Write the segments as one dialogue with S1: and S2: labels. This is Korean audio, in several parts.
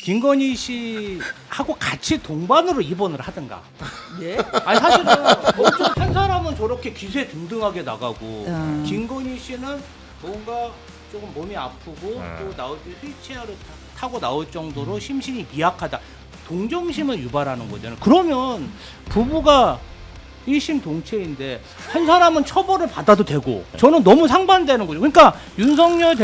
S1: 김건희 씨하고 같이 동반으로 입원을 하든가.
S2: 예?
S1: 아니 사실은 한 사람은 저렇게 기세 등등하게 나가고 김건희 씨는 뭔가 조금 몸이 아프고 또 나올 때 휠체어를 타고 나올 정도로 심신이 미약하다. 동정심을 유발하는 거잖아요. 그러면 부부가 일심동체인데 한 사람은 처벌을 받아도 되고 저는 너무 상반되는 거죠. 그러니까 윤석열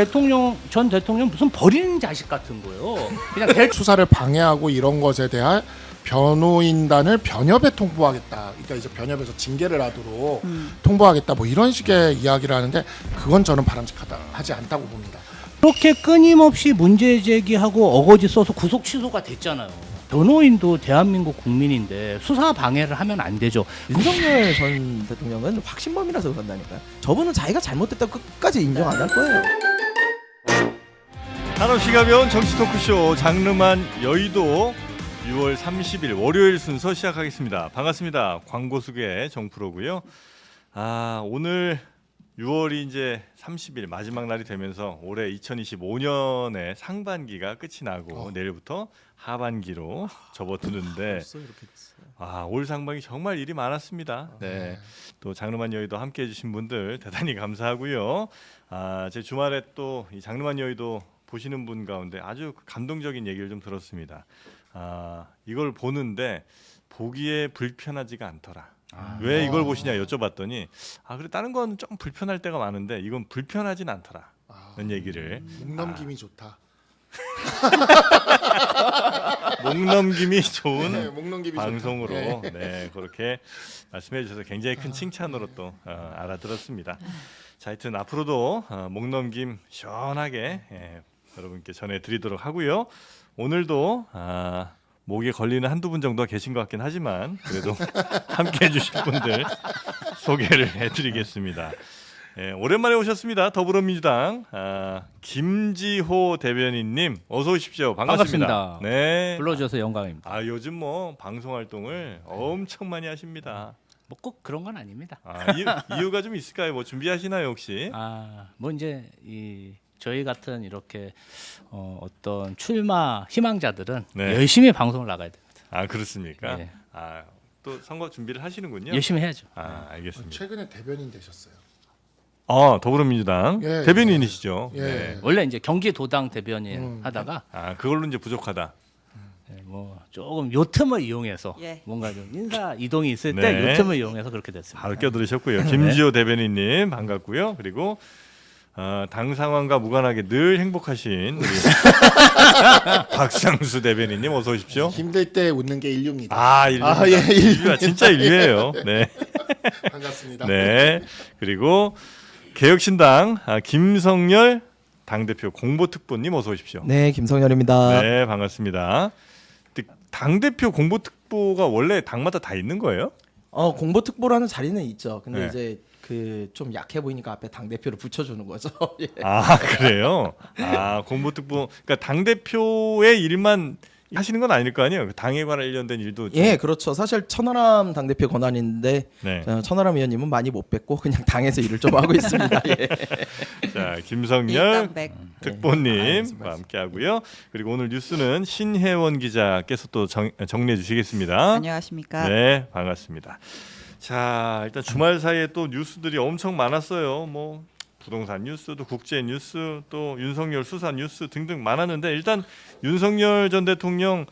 S1: 전 대통령 무슨 버리는 자식 같은 거예요. 그냥
S3: 수사를 방해하고 이런 것에 대한 변호인단을 변협에 통보하겠다. 그러니까 이제 변협에서 징계를 하도록 통보하겠다. 뭐 이런 식의 이야기를 하는데 그건 저는 바람직하다 하지 않다고 봅니다.
S1: 그렇게 끊임없이 문제 제기하고 어거지 써서 구속 취소가 됐잖아요. 변호인도 대한민국 국민인데 수사 방해를 하면 안 되죠.
S2: 윤석열 전 대통령은 확신범이라서 그런다니까요. 저분은 자기가 잘못됐다고 끝까지 인정 안 할 거예요.
S4: 한없이 가벼운 정치 토크쇼 장르만 여의도 6월 30일 월요일 순서 시작하겠습니다. 반갑습니다. 광고수의 정프로고요. 오늘 6월이 이제 30일 마지막 날이 되면서 올해 2025년의 상반기가 끝이 나고 내일부터 하반기로 접어드는데
S2: 벌써 이렇게 됐어요.
S4: 올 상반기 정말 일이 많았습니다. 네. 또 장르만 여의도 함께 해주신 분들 대단히 감사하고요. 제 주말에 또 이 장르만 여의도 보시는 분 가운데 아주 감동적인 얘기를 좀 들었습니다. 이걸 보는데 보기에 불편하지가 않더라. 왜 이걸 보시냐 여쭤봤더니 그래 다른 건 좀 불편할 때가 많은데 이건 불편하진 않더라. 그런 얘기를.
S3: 목 넘김이 좋다.
S4: 목 넘김이 좋은
S3: 네, 목 넘김이
S4: 방송으로
S3: 좋다.
S4: 네, 그렇게 말씀해 주셔서 굉장히 큰 칭찬으로 또 알아들었습니다. 자, 하여튼 앞으로도 목 넘김 시원하게 여러분께 전해드리도록 하고요. 오늘도 목에 걸리는 한두 분 정도가 계신 것 같긴 하지만 그래도 함께 해주실 분들 소개를 해드리겠습니다. 오랜만에 오셨습니다. 더불어민주당 김지호 대변인님 어서 오십시오. 반갑습니다. 네.
S1: 불러주셔서 영광입니다.
S4: 요즘 뭐 방송 활동을 엄청 많이 하십니다.
S1: 뭐 꼭 그런 건 아닙니다.
S4: 이유가 좀 있을까요? 뭐 준비하시나요 혹시?
S1: 뭐 이제 저희 같은 이렇게 어떤 출마 희망자들은
S4: 네.
S1: 열심히 방송을 나가야 됩니다.
S4: 그렇습니까?
S1: 네.
S4: 또 선거 준비를 하시는군요.
S1: 열심히 해야죠.
S4: 알겠습니다.
S3: 최근에 대변인 되셨어요.
S4: 더불어민주당
S3: 예,
S4: 대변인이시죠.
S3: 예.
S4: 네.
S1: 원래 이제 경기도당 대변인 하다가
S4: 그걸로 이제 부족하다.
S1: 뭐 조금 요 틈을 이용해서
S2: 예.
S1: 뭔가 좀 인사 이동이 있을
S4: 네.
S1: 때 요 틈을 이용해서 그렇게 됐습니다.
S4: 바로 껴들으셨고요. 김지호 대변인님 반갑고요. 그리고 당 상황과 무관하게 늘 행복하신 우리 박상수 대변인님 어서 오십시오.
S3: 힘들 때 웃는 게 인류입니다.
S4: 인류.
S3: 예,
S4: 인류야 진짜 인류예요. 네.
S3: 반갑습니다.
S4: 네. 그리고 개혁신당 김성열 당대표 공보특보님 어서 오십시오.
S2: 네, 김성열입니다.
S4: 네, 반갑습니다. 당대표 공보특보가 원래 당마다 다 있는 거예요?
S2: 공보특보라는 자리는 있죠. 근데
S4: 네.
S2: 이제 그 좀 약해 보이니까 앞에 당 대표를 붙여주는 거죠. 예.
S4: 그래요? 공보특보 그러니까 당대표의 일만 하시는 건 아닐 거 아니에요? 당에 관련된 일도 좀.
S2: 예, 그렇죠. 사실 천하람 당 대표 권한인데
S4: 네.
S2: 천하람 의원님은 많이 못 뵙고 그냥 당에서 일을 좀 하고 있습니다. 예.
S4: 자, 김성열 특보님과
S2: 알겠습니다.
S4: 함께하고요. 그리고 오늘 뉴스는 신혜원 기자께서 또 정리해 주시겠습니다.
S5: 안녕하십니까.
S4: 네, 반갑습니다. 자, 일단 주말 사이에 또 뉴스들이 엄청 많았어요. 뭐 부동산 뉴스도 국제 뉴스 또 윤석열 수사 뉴스 등등 많았는데 일단 윤석열 전 대통령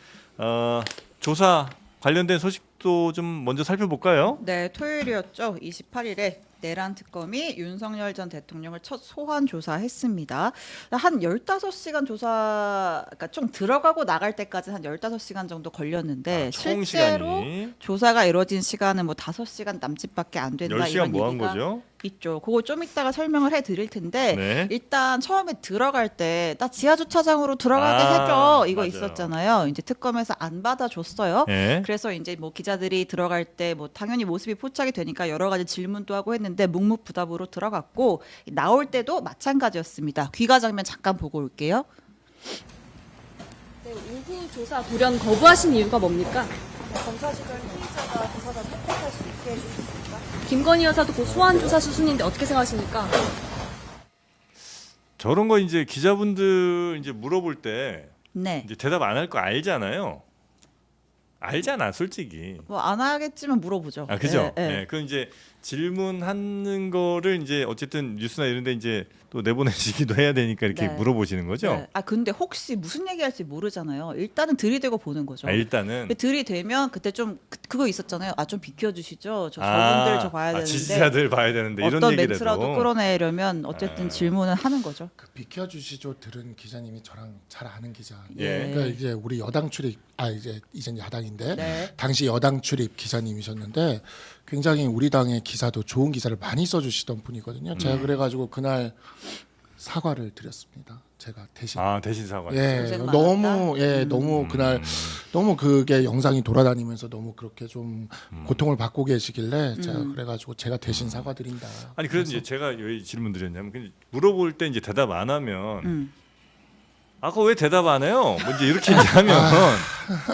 S4: 조사 관련된 소식도 좀 먼저 살펴볼까요?
S5: 네, 토요일이었죠. 28일에 내란 특검이 윤석열 전 대통령을 첫 소환 조사했습니다. 한 15시간 조사, 그러니까 좀 들어가고 나갈 때까지 한 15시간 정도 걸렸는데
S4: 총
S5: 실제로
S4: 시간이
S5: 조사가 이루어진 시간은 뭐 5시간 남짓밖에 안 된다
S4: 10시간
S5: 이런
S4: 뭐 한
S5: 얘기가
S4: 거죠?
S5: 있죠. 그거 좀 이따가 설명을 해드릴 텐데
S4: 네.
S5: 일단 처음에 들어갈 때 나 지하 주차장으로 들어가게 해줘 이거
S4: 맞아요.
S5: 있었잖아요. 이제 특검에서 안 받아줬어요.
S4: 네.
S5: 그래서 이제 뭐 기자들이 들어갈 때 뭐 당연히 모습이 포착이 되니까 여러 가지 질문도 하고 했는데 묵묵부답으로 들어갔고 나올 때도 마찬가지였습니다. 귀가 장면 잠깐 보고 올게요.
S6: 네, 오후 조사 돌연 거부하신 이유가 뭡니까?
S7: 검사 시절 피의자가 조사단 선택할 수 있게 해주셨습니까?
S6: 김건희 여사도 곧 소환 조사 수순인데 어떻게 생각하십니까?
S4: 저런 거 이제 기자분들 이제 물어볼 때
S5: 네.
S4: 이제 대답 안 할 거 알잖아요. 알잖아, 솔직히.
S5: 뭐 안 하겠지만 물어보죠.
S4: 아, 그죠?
S5: 네,
S4: 네.
S5: 네.
S4: 그 이제 질문하는 거를 이제 어쨌든 뉴스나 이런데 이제 또 내보내시기도 해야 되니까 이렇게
S5: 네.
S4: 물어보시는 거죠.
S5: 네. 아 근데 혹시 무슨 얘기할지 모르잖아요. 일단은 들이대고 보는 거죠.
S4: 아, 일단은
S5: 근데 들이대면 그때 좀 그거 있었잖아요. 아 좀 비켜주시죠. 저분들 저 봐야 되는데
S4: 지지자들 봐야 되는데 이런
S5: 어떤
S4: 얘기라도.
S5: 멘트라도 끌어내려면 어쨌든 질문을 하는 거죠.
S3: 그 비켜주시죠 들은 기자님이 저랑 잘 아는 기자.
S4: 예.
S3: 그러니까 이제 우리 여당 출입 이젠 야당인데
S5: 네.
S3: 당시 여당 출입 기자님이셨는데 굉장히 우리 당의 기사도 좋은 기사를 많이 써주시던 분이거든요. 제가 그래가지고 그날 사과를 드렸습니다. 제가 대신.
S4: 대신 사과.
S3: 예,
S5: 고생
S3: 너무 너무 그날 너무 그게 영상이 돌아다니면서 너무 그렇게 좀 고통을 받고 계시길래 제가 그래가지고 제가 대신 사과드린다.
S4: 아니 그래서 이제 제가 왜 질문 드렸냐면 그냥 물어볼 때 이제 대답 안 하면 아까 왜 대답 안 해요? 뭐 이제 이렇게 하면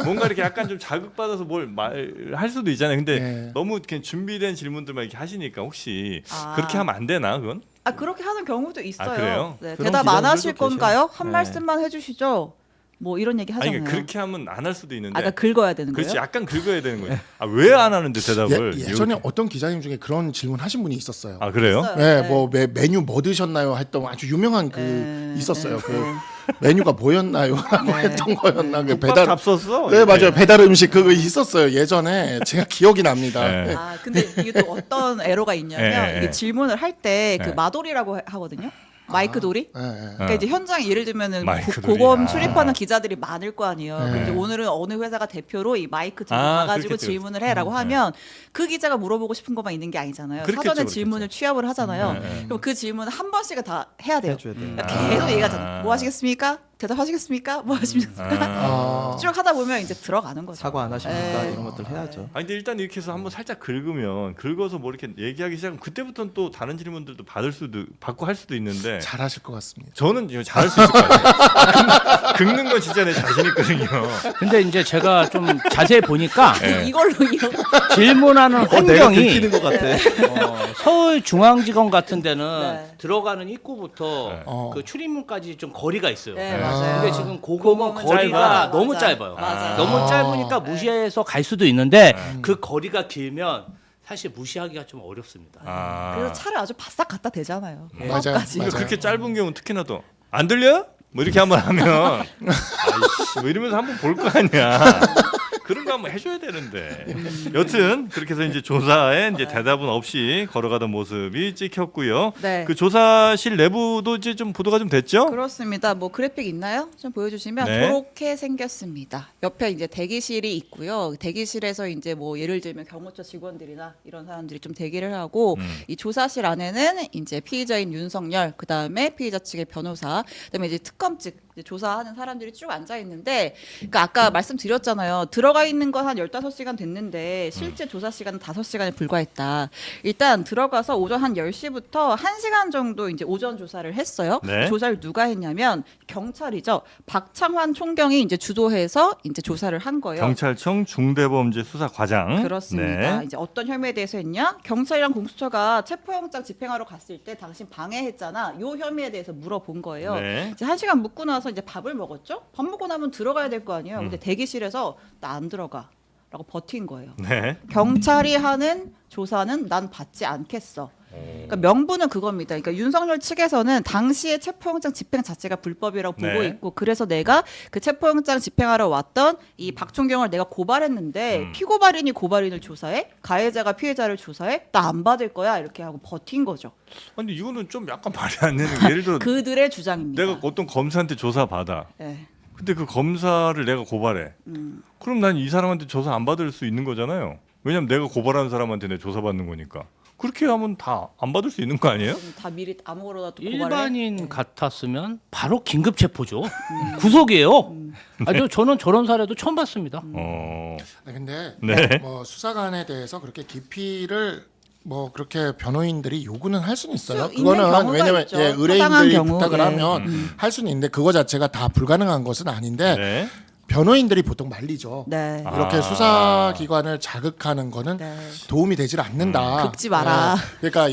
S4: 뭔가 이렇게 약간 좀 자극받아서 뭘 말할 수도 있잖아요. 근데
S3: 네.
S4: 너무 그냥 준비된 질문들만 이렇게 하시니까 혹시
S5: 아.
S4: 그렇게 하면 안 되나 그건?
S5: 아 그렇게 하는 경우도 있어요.
S4: 그래요?
S5: 네,
S4: 그런
S5: 대답 안 하실
S4: 기자분들도
S5: 건가요? 한
S4: 네.
S5: 말씀만 해주시죠. 뭐 이런 얘기
S4: 아니
S5: 하잖아요.
S4: 그러니까 그렇게 하면 안 할 수도 있는데.
S5: 아까 긁어야 되는
S4: 그렇지,
S5: 거예요?
S4: 약간 긁어야 되는 거예요. 아, 왜 안 하는데 대답을?
S3: 예전에
S4: 이렇게.
S3: 어떤 기자님 중에 그런 질문 하신 분이 있었어요.
S4: 아 그래요?
S5: 있어요.
S3: 네,
S5: 네.
S3: 뭐 메뉴 뭐 드셨나요? 했던 아주 유명한 그
S5: 네,
S3: 있었어요.
S5: 네,
S3: 그
S5: 네.
S3: 메뉴가 뭐였나요? 라고 했던 거였나? 그 배달
S4: 잡섰어?
S3: 네, 맞아요. 배달 음식 그거 있었어요. 예전에 제가 기억이 납니다.
S4: 네.
S3: 네.
S5: 아 근데 이게 또 어떤 애로가 있냐면
S4: 네,
S5: 이게
S4: 네.
S5: 질문을 할 때 그
S4: 네.
S5: 마돌이라고 하거든요. 마이크 돌이.
S3: 네, 네.
S5: 그러니까 이제 현장에 예를 들면은
S4: 마이크 돌이.
S5: 고검
S4: 아.
S5: 출입하는 기자들이 많을 거 아니에요.
S3: 네.
S5: 그럼 이제 오늘은 어느 회사가 대표로 이 마이크 들고
S4: 아,
S5: 가가지고
S4: 그렇겠죠,
S5: 질문을 해라고 하면 그 기자가 물어보고 싶은 것만 있는 게 아니잖아요.
S4: 그렇겠죠,
S5: 사전에
S4: 그렇겠죠.
S5: 질문을 취합을 하잖아요.
S4: 네.
S5: 그럼 그 질문을 한 번씩은 다 해야 돼요.
S2: 해줘야 돼요.
S5: 그러니까 계속 얘기하잖아요. 뭐 하시겠습니까? 대답하시겠습니까? 뭐 하십니까?
S3: 아,
S5: 쭉 하다 보면 이제 들어가는 거죠.
S2: 사과 안 하십니까?
S5: 네.
S2: 이런 것들 해야죠.
S4: 아니 근데 일단 이렇게 해서 한번 살짝 긁으면 긁어서 뭐 이렇게 얘기하기 시작하면 그때부터는 또 다른 질문들도 받고 할 수도 있는데
S3: 잘하실 것 같습니다.
S4: 저는 이거 잘할 수 있을 것 같아요. 긁는 건 진짜 내 자신 있거든요.
S1: 근데 이제 제가 좀 자세히 보니까
S4: 네.
S5: 이걸로 이어.
S1: 질문하는
S2: 내가
S1: 환경이
S2: 들키는 것 같아.
S1: 서울중앙지검 같은 데는
S5: 네.
S1: 들어가는 입구부터
S4: 네.
S1: 그 출입문까지 좀 거리가 있어요.
S5: 네,
S3: 아.
S5: 맞아요.
S1: 근데 지금 고검은
S5: 고검은
S1: 거리가
S5: 짧아.
S1: 너무
S5: 맞아.
S1: 짧아요.
S5: 맞아요.
S1: 너무
S3: 아.
S1: 짧으니까
S5: 네.
S1: 무시해서 갈 수도 있는데 그 거리가 길면 사실 무시하기가 좀 어렵습니다.
S5: 그래서 차를 아주 바싹 갖다 대잖아요.
S3: 맞아요.
S5: 코앞까지.
S4: 근데 그렇게 짧은 경우는 특히나 또 안 들려? 뭐 이렇게 한번 하면 아이씨 뭐 이러면서 한번 볼 거 아니야. 그런 거 한번 해줘야 되는데. 여튼 그렇게 해서 이제 조사에 이제 대답은 없이 걸어가던 모습이 찍혔고요.
S5: 네.
S4: 그 조사실 내부도 이제 좀 보도가 좀 됐죠?
S5: 그렇습니다. 뭐 그래픽 있나요? 좀 보여주시면
S4: 네.
S5: 저렇게 생겼습니다. 옆에 이제 대기실이 있고요. 대기실에서 이제 뭐 예를 들면 경호처 직원들이나 이런 사람들이 좀 대기를 하고 이 조사실 안에는 이제 피의자인 윤석열, 그 다음에 피의자 측의 변호사, 그다음에 이제 특검측 이제 조사하는 사람들이 쭉 앉아 있는데, 그러니까 아까 말씀드렸잖아요. 들어가 있는 건 한 15시간 됐는데 실제 조사 시간은 5시간에 불과했다. 일단 들어가서 오전 한 10시부터 1시간 정도 이제 오전 조사를 했어요.
S4: 네.
S5: 조사를 누가 했냐면 경찰이죠. 박창환 총경이 이제 주도해서 이제 조사를 한 거예요.
S4: 경찰청 중대범죄수사과장.
S5: 그렇습니다.
S4: 네.
S5: 이제 어떤 혐의에 대해서 했냐? 경찰이랑 공수처가 체포영장 집행하러 갔을 때 당신 방해했잖아. 요 혐의에 대해서 물어본 거예요.
S4: 네.
S5: 이제 1시간 묵고 나서 이제 밥을 먹었죠. 밥 먹고 나면 들어가야 될 거 아니에요. 근데 대기실에서 나 안 들어가라고 버틴 거예요.
S4: 네.
S5: 경찰이 하는 조사는 난 받지 않겠어. 그러니까 명분은 그겁니다. 그러니까 윤석열 측에서는 당시에 체포영장 집행 자체가 불법이라고 보고
S4: 네.
S5: 있고, 그래서 내가 그 체포영장 집행하러 왔던 이 박종경을 내가 고발했는데 피고발인이 고발인을 조사해, 가해자가 피해자를 조사해, 나 안 받을 거야 이렇게 하고 버틴 거죠.
S4: 아니 이거는 좀 약간 말이 안 되는 게 예를 들어
S5: 그들의 주장입니다.
S4: 내가 어떤 검사한테 조사 받아.
S5: 네.
S4: 근데 그 검사를 내가 고발해. 그럼 난 이 사람한테 조사 안 받을 수 있는 거잖아요. 왜냐면 내가 고발하는 사람한테 내 조사 받는 거니까. 그렇게 하면 다 안 받을 수 있는 거 아니에요?
S5: 다 미리 아무거나 또 고발해.
S1: 일반인 같았으면 바로 긴급 체포죠. 구속이에요. 저는 저런 사례도 처음 봤습니다.
S4: 어.
S3: 네, 근데
S4: 네.
S3: 뭐 수사관에 대해서 그렇게 깊이를 뭐 그렇게 변호인들이 요구는 할 수는 있어요.
S5: 있는 경우가
S3: 왜냐면
S5: 있죠.
S3: 예,
S5: 타당한
S3: 의뢰인들이
S5: 경우.
S3: 부탁을
S5: 네.
S3: 하면 할 수는 있는데 그거 자체가 다 불가능한 것은 아닌데
S4: 네.
S3: 변호인들이 보통 말리죠.
S5: 네.
S3: 이렇게
S4: 아.
S3: 수사기관을 자극하는 거는
S5: 네.
S3: 도움이 되질 않는다.
S5: 긁지 마라.
S3: 예. 그러니까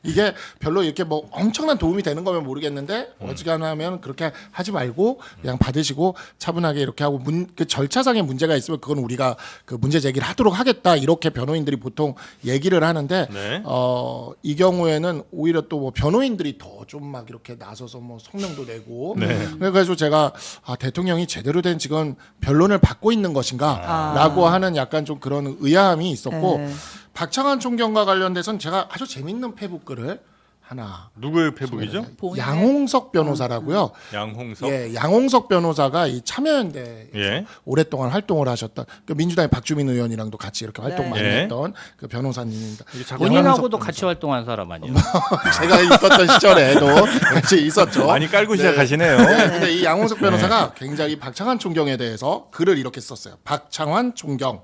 S3: 이게 별로 이렇게 뭐 엄청난 도움이 되는 거면 모르겠는데 어지간하면 그렇게 하지 말고 그냥 받으시고 차분하게 이렇게 하고 그 절차상의 문제가 있으면 그건 우리가 그 문제 제기를 하도록 하겠다 이렇게 변호인들이 보통 얘기를 하는데
S4: 네.
S3: 이 경우에는 오히려 또 뭐 변호인들이 더 좀 막 이렇게 나서서 뭐 성명도 내고
S4: 네.
S3: 그래가지고 제가 대통령이 제대로 된 지금 변론을 받고 있는 것인가라고 하는 약간 좀 그런 의아함이 있었고
S5: 네.
S3: 박창환 총경과 관련돼서는 제가 아주 재밌는 페북글을 하나
S4: 누구의 페북이죠?
S5: 본인의-
S3: 양홍석 변호사라고요.
S4: 양홍석.
S3: 예, 양홍석 변호사가 이 참여연대에서
S4: 예.
S3: 오랫동안 활동을 하셨던 그 민주당의 박주민 의원이랑도 같이 이렇게 활동
S5: 네.
S3: 많이
S4: 예.
S3: 했던 그 변호사님입니다.
S4: 이게 자꾸
S1: 본인하고도 같이 활동한 사람 아니에요?
S3: 제가 있었던 시절에도 같이 있었죠.
S4: 많이 깔고 시작하시네요.
S3: 네, 근데 이 양홍석 변호사가 굉장히 박창환 총경에 대해서 글을 이렇게 썼어요. 박창환 총경,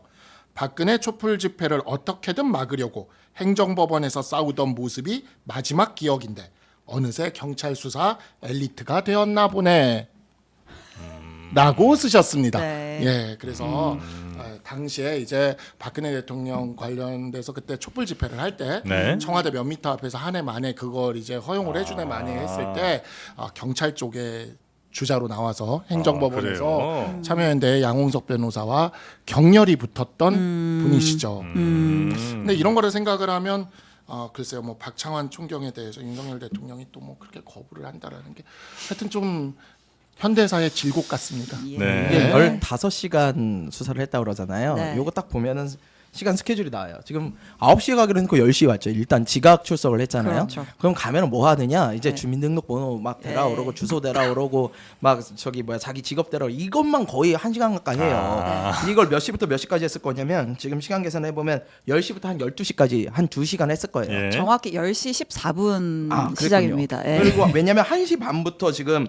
S3: 박근혜 촛불 집회를 어떻게든 막으려고 행정법원에서 싸우던 모습이 마지막 기억인데 어느새 경찰 수사 엘리트가 되었나 보네. 라고 쓰셨습니다.
S5: 네.
S3: 예, 그래서 당시에 이제 박근혜 대통령 관련돼서 그때 촛불 집회를 할 때
S4: 네.
S3: 청와대 몇 미터 앞에서 한 해 만에 그걸 이제 허용을 해주네 만에 했을 때 경찰 쪽에 주자로 나와서 행정법원에서
S4: 그래요?
S3: 참여연대의 양홍석 변호사와 격렬히 붙었던 분이시죠. 근데 이런 거를 생각을 하면 글쎄요, 뭐 박창환 총경에 대해서 윤석열 대통령이 또 뭐 그렇게 거부를 한다라는 게 하여튼 좀 현대사의 질곡 같습니다.
S5: 예.
S4: 네.
S2: 이게 15시간 수사를 했다고 그러잖아요.
S5: 네.
S2: 요거 딱 보면은 시간 스케줄이 나와요. 지금 9시에 가기로 해놓고 10시에 왔죠. 일단 지각 출석을 했잖아요.
S5: 그렇죠.
S2: 그럼 가면은 뭐 하느냐? 이제
S5: 네.
S2: 주민등록번호 막 대라
S5: 네.
S2: 오르고 주소 대라 오르고 막 저기 뭐야 자기 직업 대라 오르고 이것만 거의 1시간 가까이 해요. 이걸 몇 시부터 몇 시까지 했을 거냐면 지금 시간 계산해 보면 10시부터 한 12시까지 한 2시간 했을 거예요.
S4: 예.
S5: 정확히 10시 14분
S2: 그랬군요.
S5: 시작입니다. 예.
S2: 그리고 왜냐면 1시 반부터 지금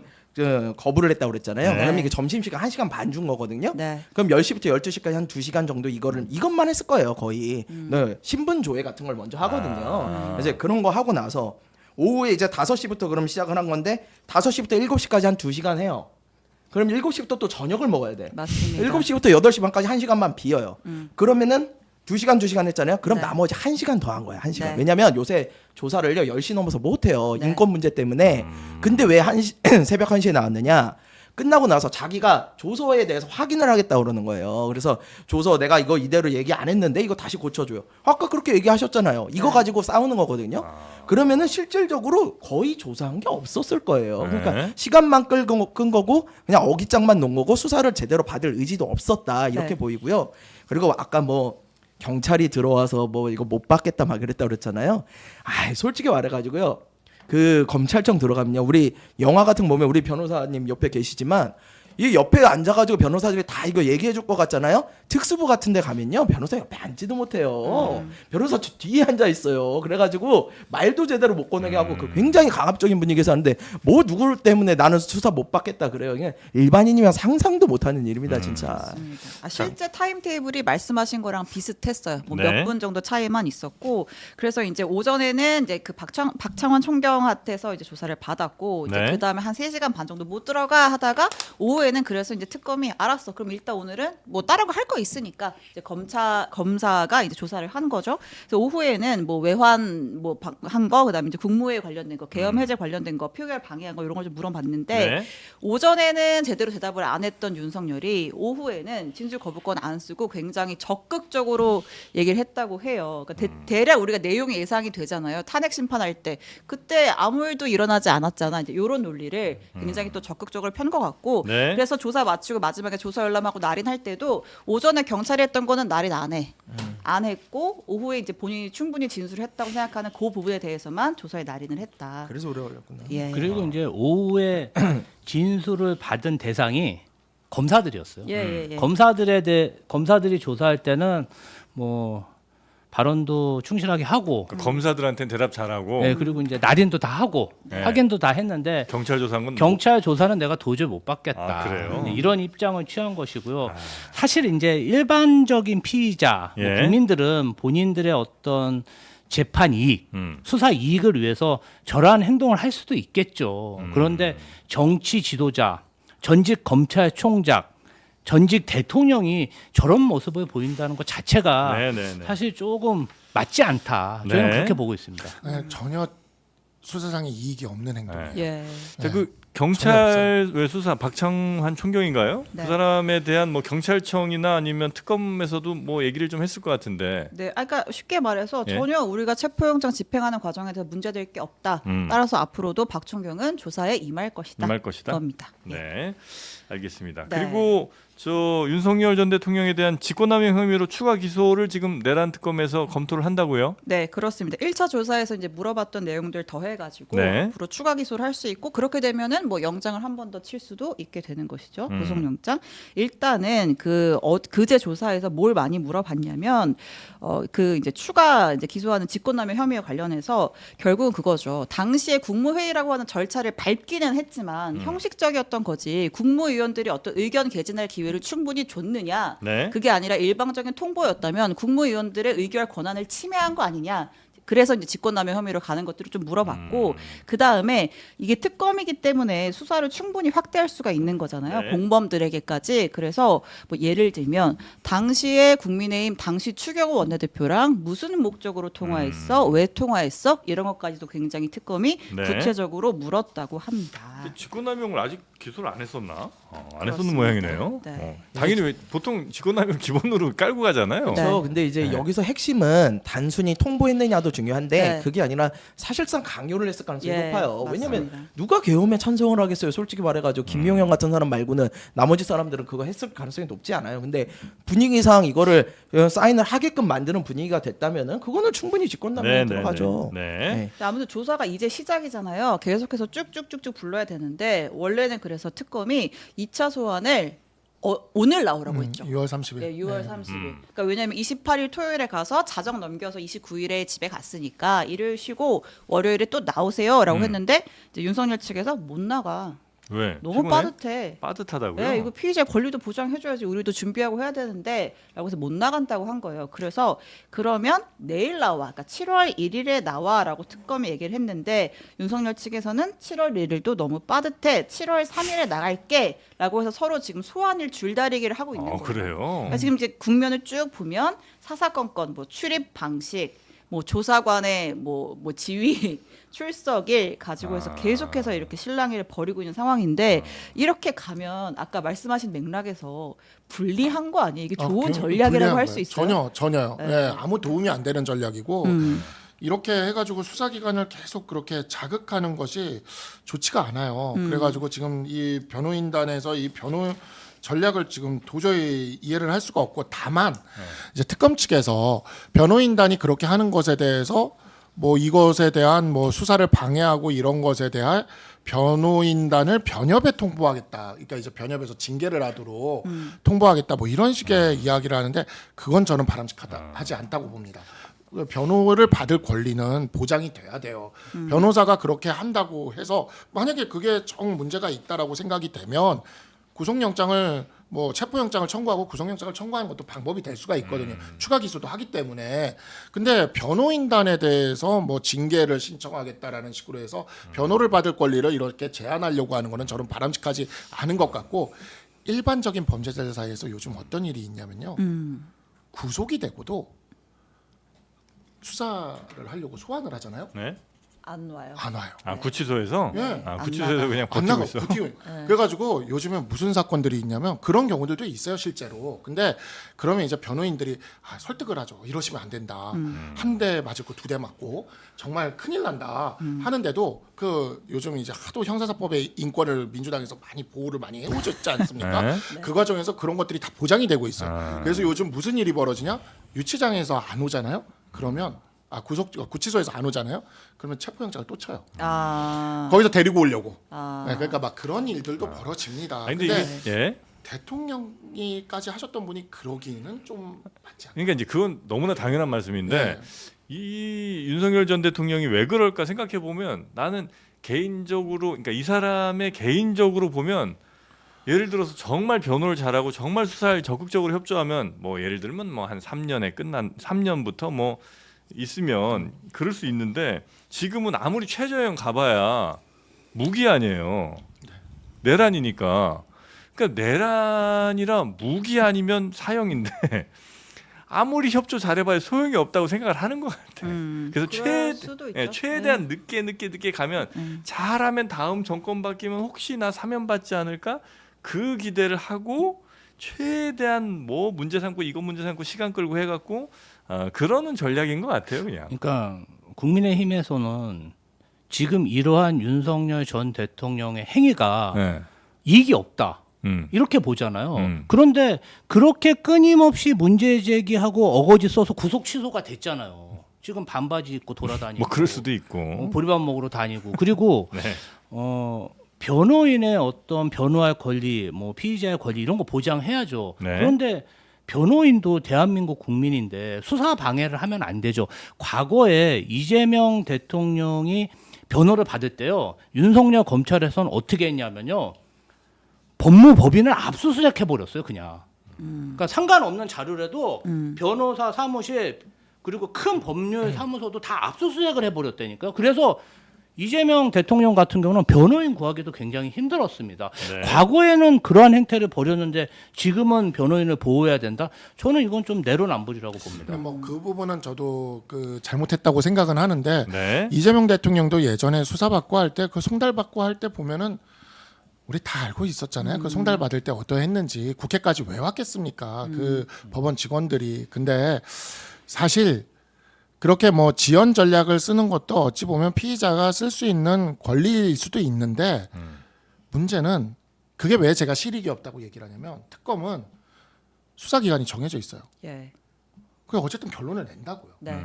S2: 거부를 했다고 그랬잖아요.
S4: 네.
S2: 그럼 이게 점심시간 1시간 반 준 거거든요.
S5: 네.
S2: 그럼 10시부터 12시까지 한 2시간 정도 이것만 했을 거예요, 거의. 네, 신분 조회 같은 걸 먼저 하거든요. 그래서 그런 거 하고 나서 오후에 이제 5시부터 그럼 시작을 한 건데 5시부터 7시까지 한 2시간 해요. 그럼 7시부터 또 저녁을 먹어야 돼.
S5: 맞습니다.
S2: 7시부터 8시 반까지 1시간만 비어요. 그러면은 2시간 했잖아요. 그럼
S5: 네.
S2: 나머지 1시간 더 한 거예요. 1시간.
S5: 네.
S2: 왜냐면 요새 조사를요. 10시 넘어서 못 해요.
S5: 네.
S2: 인권 문제 때문에. 근데 왜 새벽 1시에 나왔느냐? 끝나고 나서 자기가 조서에 대해서 확인을 하겠다고 그러는 거예요. 그래서 조서 내가 이거 이대로 얘기 안 했는데 이거 다시 고쳐줘요. 아까 그렇게 얘기하셨잖아요. 이거
S5: 네.
S2: 가지고 싸우는 거거든요. 그러면은 실질적으로 거의 조사한 게 없었을 거예요. 그러니까
S4: 네.
S2: 시간만 끈 거고 그냥 어깃장만 놓은 거고 수사를 제대로 받을 의지도 없었다 이렇게
S5: 네.
S2: 보이고요. 그리고 아까 뭐 경찰이 들어와서 뭐 이거 못 받겠다 막 그랬다 그랬잖아요. 솔직히 말해가지고요. 그 검찰청 들어가면요. 우리 영화 같은 거 보면 우리 변호사님 옆에 계시지만 이 옆에 앉아가지고 변호사들이 다 이거 얘기해 줄 것 같잖아요. 특수부 같은 데 가면요. 변호사 옆에 앉지도 못해요. 변호사 저 뒤에 앉아 있어요. 그래가지고 말도 제대로 못 꺼내게 하고 그 굉장히 강압적인 분위기에서 하는데 뭐 누구 때문에 나는 수사 못 받겠다 그래요. 그냥 일반인이면 상상도 못하는 일입니다. 진짜.
S5: 맞습니다. 실제 타임테이블이 말씀하신 거랑 비슷했어요. 뭐
S4: 네.
S5: 몇 분 정도 차이만 있었고, 그래서 이제 오전에는 이제 그 박창환 총경한테서 이제 조사를 받았고, 이제
S4: 네.
S5: 그 다음에 한 3시간 반 정도 못 들어가 하다가 오후에는 그래서 이제 특검이 알았어. 그럼 일단 오늘은 뭐 다른 거 할 거 있으니까 이제 검사가 이제 조사를 한 거죠. 그래서 오후에는 뭐 외환 뭐 한 거, 그다음에 이제 국무회의 관련된 거, 계엄 해제 관련된 거, 표결 방해한 거 이런 걸 좀 물어봤는데.
S4: 네.
S5: 오전에는 제대로 대답을 안 했던 윤석열이 오후에는 진술 거부권 안 쓰고 굉장히 적극적으로 얘기를 했다고 해요. 그러니까 대략 우리가 내용이 예상이 되잖아요. 탄핵 심판할 때 그때 아무 일도 일어나지 않았잖아. 이제 이런 논리를 굉장히 또 적극적으로 편 것 같고
S4: 네.
S5: 그래서 조사 마치고 마지막에 조사 열람하고 날인할 때도 오전에 경찰이 했던 거는 날인 안 해. 안 했고 오후에 이제 본인이 충분히 진술했다고 생각하는 그 부분에 대해서만 조사에 날인을 했다.
S2: 그래서 오래 걸렸구나.
S5: 예.
S1: 그리고 이제 오후에 진술을 받은 대상이 검사들이었어요.
S5: 예.
S1: 검사들이 조사할 때는 뭐 발언도 충실하게 하고,
S4: 검사들한테는 대답 잘하고
S1: 네, 그리고 이제 날인도 다 하고
S4: 네.
S1: 확인도 다 했는데
S4: 경찰 조사한 건
S1: 경찰 조사는 내가 도저히 못 받겠다.
S4: 아, 그래요?
S1: 이런 입장을 취한 것이고요. 사실 이제 일반적인 피의자 뭐
S4: 예.
S1: 국민들은 본인들의 어떤 재판 이익,
S4: 음.
S1: 수사 이익을 위해서 저러한 행동을 할 수도 있겠죠. 그런데 정치 지도자, 전직 검찰총장, 전직 대통령이 저런 모습을 보인다는 것 자체가
S4: 네네네.
S1: 사실 조금 맞지 않다. 저는
S4: 네.
S1: 그렇게 보고 있습니다.
S3: 네, 전혀 수사상의 이익이 없는 행동이에요.
S5: 예.
S4: 자,
S3: 네.
S4: 그 경찰 외 수사 박창환 총경인가요?
S5: 네.
S4: 그 사람에 대한 뭐 경찰청이나 아니면 특검에서도 뭐 얘기를 좀 했을 것 같은데.
S5: 네, 그러니까 쉽게 말해서
S4: 예.
S5: 전혀 우리가 체포영장 집행하는 과정에 대해서 문제될 게 없다. 따라서 앞으로도 박총경은 조사에 임할 것이다.
S4: 임할 것이다.
S5: 겁니다.
S4: 네, 알겠습니다.
S5: 네.
S4: 그리고 저 윤석열 전 대통령에 대한 직권남용 혐의로 추가 기소를 지금 내란 특검에서 검토를 한다고요?
S5: 네, 그렇습니다. 1차 조사에서 이제 물어봤던 내용들 더해가지고
S4: 네.
S5: 앞으로 추가 기소를 할 수 있고 그렇게 되면은 뭐 영장을 한 번 더 칠 수도 있게 되는 것이죠. 구속영장. 일단은 그제 조사에서 뭘 많이 물어봤냐면 그 이제 추가 이제 기소하는 직권남용 혐의와 관련해서 결국은 그거죠. 당시에 국무회의라고 하는 절차를 밟기는 했지만 형식적이었던 거지. 국무위원들이 어떤 의견 개진할 기회를 충분히 줬느냐.
S4: 네.
S5: 그게 아니라 일방적인 통보였다면 국무위원들의 의결 권한을 침해한 거 아니냐. 그래서 이제 직권남용 혐의로 가는 것들을 좀 물어봤고 그 다음에 이게 특검이기 때문에 수사를 충분히 확대할 수가 있는 거잖아요.
S4: 네.
S5: 공범들에게까지. 그래서 뭐 예를 들면 당시에 국민의힘 당시 추경호 원내대표랑 무슨 목적으로 통화했어, 왜 통화했어 이런 것까지도 굉장히 특검이
S4: 네.
S5: 구체적으로 물었다고 합니다.
S4: 근데 직권남용을 아직 기소를 안 했었나? 안 했었는
S5: 그렇습니다.
S4: 모양이네요.
S5: 네.
S4: 당연히 왜 보통 직권남용 기본으로 깔고 가잖아요.
S5: 네.
S2: 그렇죠. 근데 이제
S4: 네.
S2: 여기서 핵심은 단순히 통보했느냐도 중요한데
S5: 네.
S2: 그게 아니라 사실상 강요를 했을 가능성이
S5: 예,
S2: 높아요. 왜냐면
S5: 맞습니다.
S2: 누가 계엄에 찬성을 하겠어요. 솔직히 말해가지고 김용현 같은 사람 말고는 나머지 사람들은 그거 했을 가능성이 높지 않아요. 근데 분위기상 이거를 사인을 하게끔 만드는 분위기가 됐다면은 그거는 충분히 직권남용에 들어가죠.
S4: 네.
S2: 네.
S5: 근데 아무튼 조사가 이제 시작이잖아요. 계속해서 쭉쭉쭉쭉 불러야 되는데 원래는 그래서 특검이 2차 소환을 오늘 나오라고 했죠.
S3: 6월 30일.
S5: 네, 6월 30일. 그러니까 왜냐하면 28일 토요일에 가서 자정 넘겨서 29일에 집에 갔으니까 일요일 쉬고 월요일에 또 나오세요라고 했는데 이제 윤석열 측에서 못 나가.
S4: 왜?
S5: 너무
S4: 피곤해?
S5: 빠듯해.
S4: 빠듯하다고요?
S5: 네, 이거 피의자 권리도 보장해줘야지 우리도 준비하고 해야 되는데라고 해서 못 나간다고 한 거예요. 그래서 그러면 내일 나와, 그러니까 7월 1일에 나와라고 특검이 얘기를 했는데 윤석열 측에서는 7월 1일도 너무 빠듯해, 7월 3일에 나갈게라고 해서 서로 지금 소환일 줄다리기를 하고 있는 거예요.
S4: 그래요.
S5: 그러니까 지금 이제 국면을 쭉 보면 사사건건, 뭐 출입 방식, 뭐 조사관의 뭐 지위, 출석일 가지고 해서 계속해서 이렇게 실랑이를 벌이고 있는 상황인데 이렇게 가면 아까 말씀하신 맥락에서 불리한 거 아니에요? 이게 좋은 전략이라고 할 수 있어요?
S3: 전혀요.
S5: 네.
S3: 예, 아무 도움이 안 되는 전략이고 이렇게 해가지고 수사기관을 계속 그렇게 자극하는 것이 좋지가 않아요. 그래가지고 지금 이 변호인단에서 이 변호 전략을 지금 도저히 이해를 할 수가 없고, 다만 이제 특검 측에서 변호인단이 그렇게 하는 것에 대해서 뭐 이것에 대한 뭐 수사를 방해하고 이런 것에 대한 변호인단을 변협에 통보하겠다. 그러니까 이제 변협에서 징계를 하도록 통보하겠다. 뭐 이런 식의 이야기를 하는데 그건 저는 바람직하다 하지 않다고 봅니다. 변호를 받을 권리는 보장이 돼야 돼요. 변호사가 그렇게 한다고 해서 만약에 그게 정 문제가 있다라고 생각이 되면 구속영장을 뭐 체포영장을 청구하고 구속영장을 청구하는 것도 방법이 될 수가 있거든요. 추가 기소도 하기 때문에. 근데 변호인단에 대해서 뭐 징계를 신청하겠다라는 식으로 해서 변호를 받을 권리를 이렇게 제한하려고 하는 거는 저는 바람직하지 않은 것 같고, 일반적인 범죄자들 사이에서 요즘 어떤 일이 있냐면요. 구속이 되고도 수사를 하려고 소환을 하잖아요.
S4: 네.
S5: 안 와요.
S3: 안 와요.
S4: 구치소에서?
S3: 예.
S4: 구치소에서 그냥
S3: 안
S4: 버티고
S3: 나가.
S4: 있어.
S3: 그래가지고 요즘에 무슨 사건들이 있냐면 그런 경우들도 있어요, 실제로. 근데 그러면 이제 변호인들이 설득을 하죠. 이러시면 안 된다. 한 대 맞을 거 2대 맞고 정말 큰일 난다 하는데도 그 요즘 이제 하도 형사사법의 인권을 민주당에서 많이 보호를 많이 해오셨지 않습니까?
S4: 네.
S3: 그 과정에서 그런 것들이 다 보장이 되고 있어요. 그래서 요즘 무슨 일이 벌어지냐? 유치장에서 안 오잖아요. 그러면 구치소에서 안 오잖아요. 그러면 체포영장을 또 쳐요. 거기서 데리고 오려고. 네, 그러니까 막 그런 일들도 벌어집니다.
S4: 아니, 근데
S3: 근데
S4: 예.
S3: 대통령이까지 하셨던 분이 그러기는 좀 맞지 않아요.
S4: 그러니까 이제 그건 너무나 당연한 말씀인데
S3: 네.
S4: 이 윤석열 전 대통령이 왜 그럴까 생각해 보면 나는 개인적으로, 그러니까 이 사람의 개인적으로 보면 예를 들어서 정말 변호를 잘하고 정말 수사에 적극적으로 협조하면 뭐 예를 들면 뭐 한 3년부터 뭐 있으면 그럴 수 있는데 지금은 아무리 최저형 가봐야 무기 아니에요. 내란이니까. 그러니까 내란이라 무기 아니면 사형인데 아무리 협조 잘해봐야 소용이 없다고 생각을 하는 것 같아요. 그래서
S5: 그럴 수도 있죠.
S4: 최대한 늦게 가면 잘하면 다음 정권 바뀌면 혹시나 사면 받지 않을까 그 기대를 하고 최대한 뭐 문제 삼고 이거 문제 삼고 시간 끌고 해갖고 그러는 전략인 것 같아요, 그냥.
S1: 그러니까 국민의힘에서는 지금 이러한 윤석열 전 대통령의 행위가
S4: 네.
S1: 이익이 없다. 이렇게 보잖아요. 그런데 그렇게 끊임없이 문제 제기하고 어거지 써서 구속 취소가 됐잖아요. 지금 반바지 입고 돌아다니고
S4: 뭐 그럴 수도 있고.
S1: 보리밥 먹으러 다니고 그리고
S4: 네.
S1: 변호인의 어떤 변호할 권리, 뭐 피의자의 권리 이런 거 보장해야죠.
S4: 네.
S1: 그런데 변호인도 대한민국 국민인데 수사 방해를 하면 안 되죠. 과거에 이재명 대통령이 변호를 받을 때요. 윤석열 검찰에서는 어떻게 했냐면요. 법무법인을 압수수색해 버렸어요, 그냥. 그러니까 상관없는 자료라도 변호사 사무실 그리고 큰 법률 사무소도 다 압수수색을 해 버렸다니까요. 그래서 이재명 대통령 같은 경우는 변호인 구하기도 굉장히 힘들었습니다.
S4: 네.
S1: 과거에는 그러한 행태를 벌였는데 지금은 변호인을 보호해야 된다. 저는 이건 좀 내로남불이라고 봅니다.
S3: 뭐 그 부분은 저도 그 잘못했다고 생각은 하는데
S4: 네.
S3: 이재명 대통령도 예전에 수사받고 할 때 그 송달받고 할 때 보면은 우리 다 알고 있었잖아요. 그 송달 받을 때 어떠했는지 국회까지 왜 왔겠습니까? 그 법원 직원들이. 근데 사실 그렇게 뭐 지연 전략을 쓰는 것도 어찌 보면 피의자가 쓸 수 있는 권리일 수도 있는데 문제는 그게 왜 제가 실익이 없다고 얘기를 하냐면 특검은 수사 기간이 정해져 있어요.
S5: 예.
S3: 그 어쨌든 결론을 낸다고요.
S5: 네.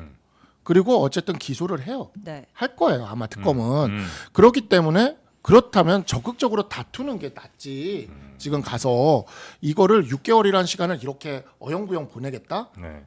S3: 그리고 어쨌든 기소를 해요.
S5: 네.
S3: 할 거예요. 아마 특검은. 그렇기 때문에 그렇다면 적극적으로 다투는 게 낫지. 지금 가서 이거를 6개월이라는 시간을 이렇게 어영부영 보내겠다?
S4: 네.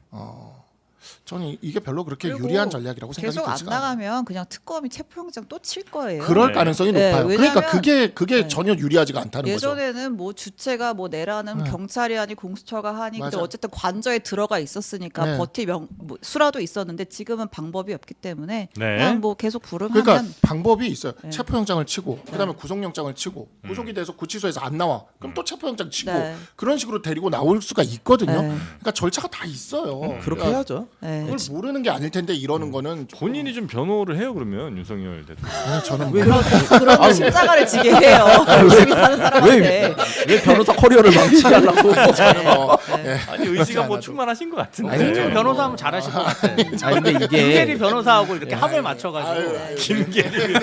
S3: 저는 이게 별로 그렇게
S5: 그리고
S3: 유리한 전략이라고 생각이
S5: 계속 안
S3: 들지가 않아요.
S5: 나가면 그냥 특검이 체포영장 또 칠 거예요.
S3: 그럴
S4: 네.
S3: 가능성이
S5: 네,
S3: 높아요.
S5: 왜냐면-
S3: 그러니까 그게
S5: 네.
S3: 전혀 유리하지가 않다는 거죠.
S5: 예전에는 뭐 주체가 뭐 내라는
S3: 네.
S5: 경찰이 하니 공수처가 하니 근데
S3: 맞아.
S5: 어쨌든 관저에 들어가 있었으니까
S3: 네.
S5: 버틸 뭐 수라도 있었는데 지금은 방법이 없기 때문에
S4: 네.
S5: 그냥 뭐 계속 부름하면
S3: 그러니까 방법이 있어요.
S5: 네.
S3: 체포영장을 치고 그다음에 구속영장을 치고 구속이 돼서 구치소에서 안 나와. 그럼 또 체포영장 치고
S5: 네.
S3: 그런 식으로 데리고 나올 수가 있거든요.
S5: 네.
S3: 그러니까 절차가 다 있어요.
S2: 그렇게
S3: 그러니까
S2: 해야죠.
S5: 네.
S3: 그걸 모르는 게 아닐 텐데 이러는 거는 조금-
S4: 본인이 좀 변호를 해요, 그러면 윤석열 대통령.
S3: 아니, 저는
S5: 그런 십자가를 지게 해요. 열심히 사는 사람한테.
S2: 왜 변호사 커리어를 망치게 하려고?
S4: 아니 의지가
S3: 그렇지
S4: 뭐
S3: 않아도.
S4: 충만하신 것 같은데.
S2: 아니,
S1: 김계리 변호사하면 잘하실 것 같아요.
S2: 아니 근데 이게
S1: 김계리 변호사하고 이렇게 합을 맞춰가지고
S4: 김계리.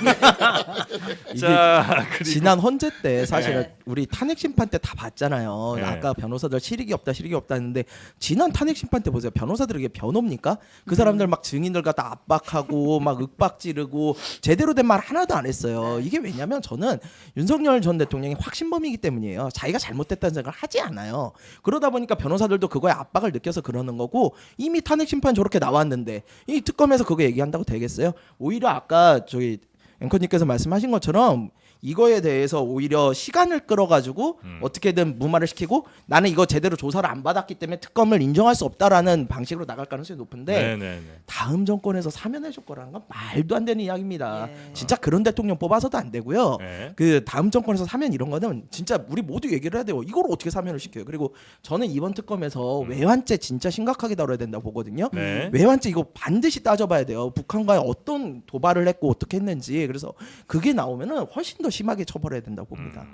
S2: 이게
S4: 자, 그리고
S2: 지난 헌재 때 사실은 우리 탄핵 심판 때 다 봤잖아요.
S4: 네.
S2: 아까 변호사들 실익이 없다 했는데 지난 탄핵 심판 때 보세요. 변호사들에게 변호입니까? 그 사람들 막 증인들 갖다 압박하고 막 윽박지르고 제대로 된 말 하나도 안 했어요. 이게 왜냐면 저는 윤석열 전 대통령이 확신범이기 때문이에요. 자기가 잘못됐다는 생각을 하지 않아요. 그러다 보니까 변호사들도 그거에 압박을 느껴서 그러는 거고 이미 탄핵 심판 저렇게 나왔는데 이 특검에서 그거 얘기한다고 되겠어요? 오히려 아까 저기 앵커님께서 말씀하신 것처럼 이거에 대해서 오히려 시간을 끌어가지고 어떻게든 무마를 시키고 나는 이거 제대로 조사를 안 받았기 때문에 특검을 인정할 수 없다라는 방식으로 나갈 가능성이 높은데
S4: 네네네.
S2: 다음 정권에서 사면해줄 거라는 건 말도 안 되는 이야기입니다.
S5: 예.
S2: 진짜 그런 대통령 뽑아서도 안 되고요.
S4: 네.
S2: 그 다음 정권에서 사면 이런 거는 진짜 우리 모두 얘기를 해야 돼요. 이걸 어떻게 사면을 시켜요? 그리고 저는 이번 특검에서 외환죄 진짜 심각하게 다뤄야 된다고 보거든요.
S4: 네.
S2: 외환죄 이거 반드시 따져봐야 돼요. 북한과의 어떤 도발을 했고 어떻게 했는지. 그래서 그게 나오면은 훨씬 더 심하게 처벌해야 된다고 봅니다.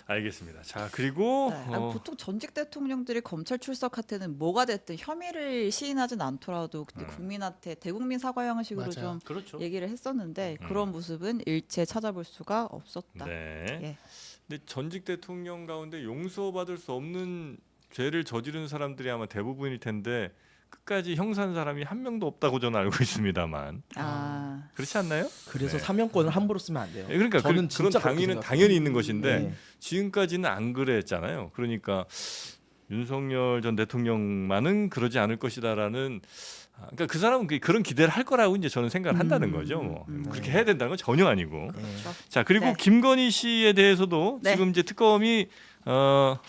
S4: 알겠습니다. 자, 그리고
S5: 네. 아니, 보통 전직 대통령들이 검찰 출석할 때는 뭐가 됐든 혐의를 시인하진 않더라도 근데 국민한테 대국민 사과 형식으로
S3: 맞아요.
S5: 좀
S1: 그렇죠.
S5: 얘기를 했었는데 그런 모습은 일체 찾아볼 수가 없었다.
S4: 네.
S5: 예.
S4: 근데 전직 대통령 가운데 용서받을 수 없는 죄를 저지른 사람들이 아마 대부분일 텐데 끝까지 형사한 사람이 한 명도 없다고 저는 알고 있습니다만
S5: 아,
S4: 그렇지 않나요?
S2: 그래서
S4: 네.
S2: 사면권을 함부로 쓰면 안 돼요.
S4: 그러니까
S2: 저는
S4: 그런
S2: 진짜 그렇게
S4: 당위는
S2: 생각해요.
S4: 당연히 있는 것인데
S2: 네.
S4: 지금까지는 안 그랬잖아요. 그러니까 윤석열 전 대통령만은 그러지 않을 것이다라는 그러니까 그 사람은 그런 기대를 할 거라고 이제 저는 생각을 한다는 거죠. 뭐. 그렇게 해야 된다는 건 전혀 아니고.
S5: 그렇죠.
S4: 자 그리고
S5: 네.
S4: 김건희 씨에 대해서도
S5: 네.
S4: 지금 이제 특검이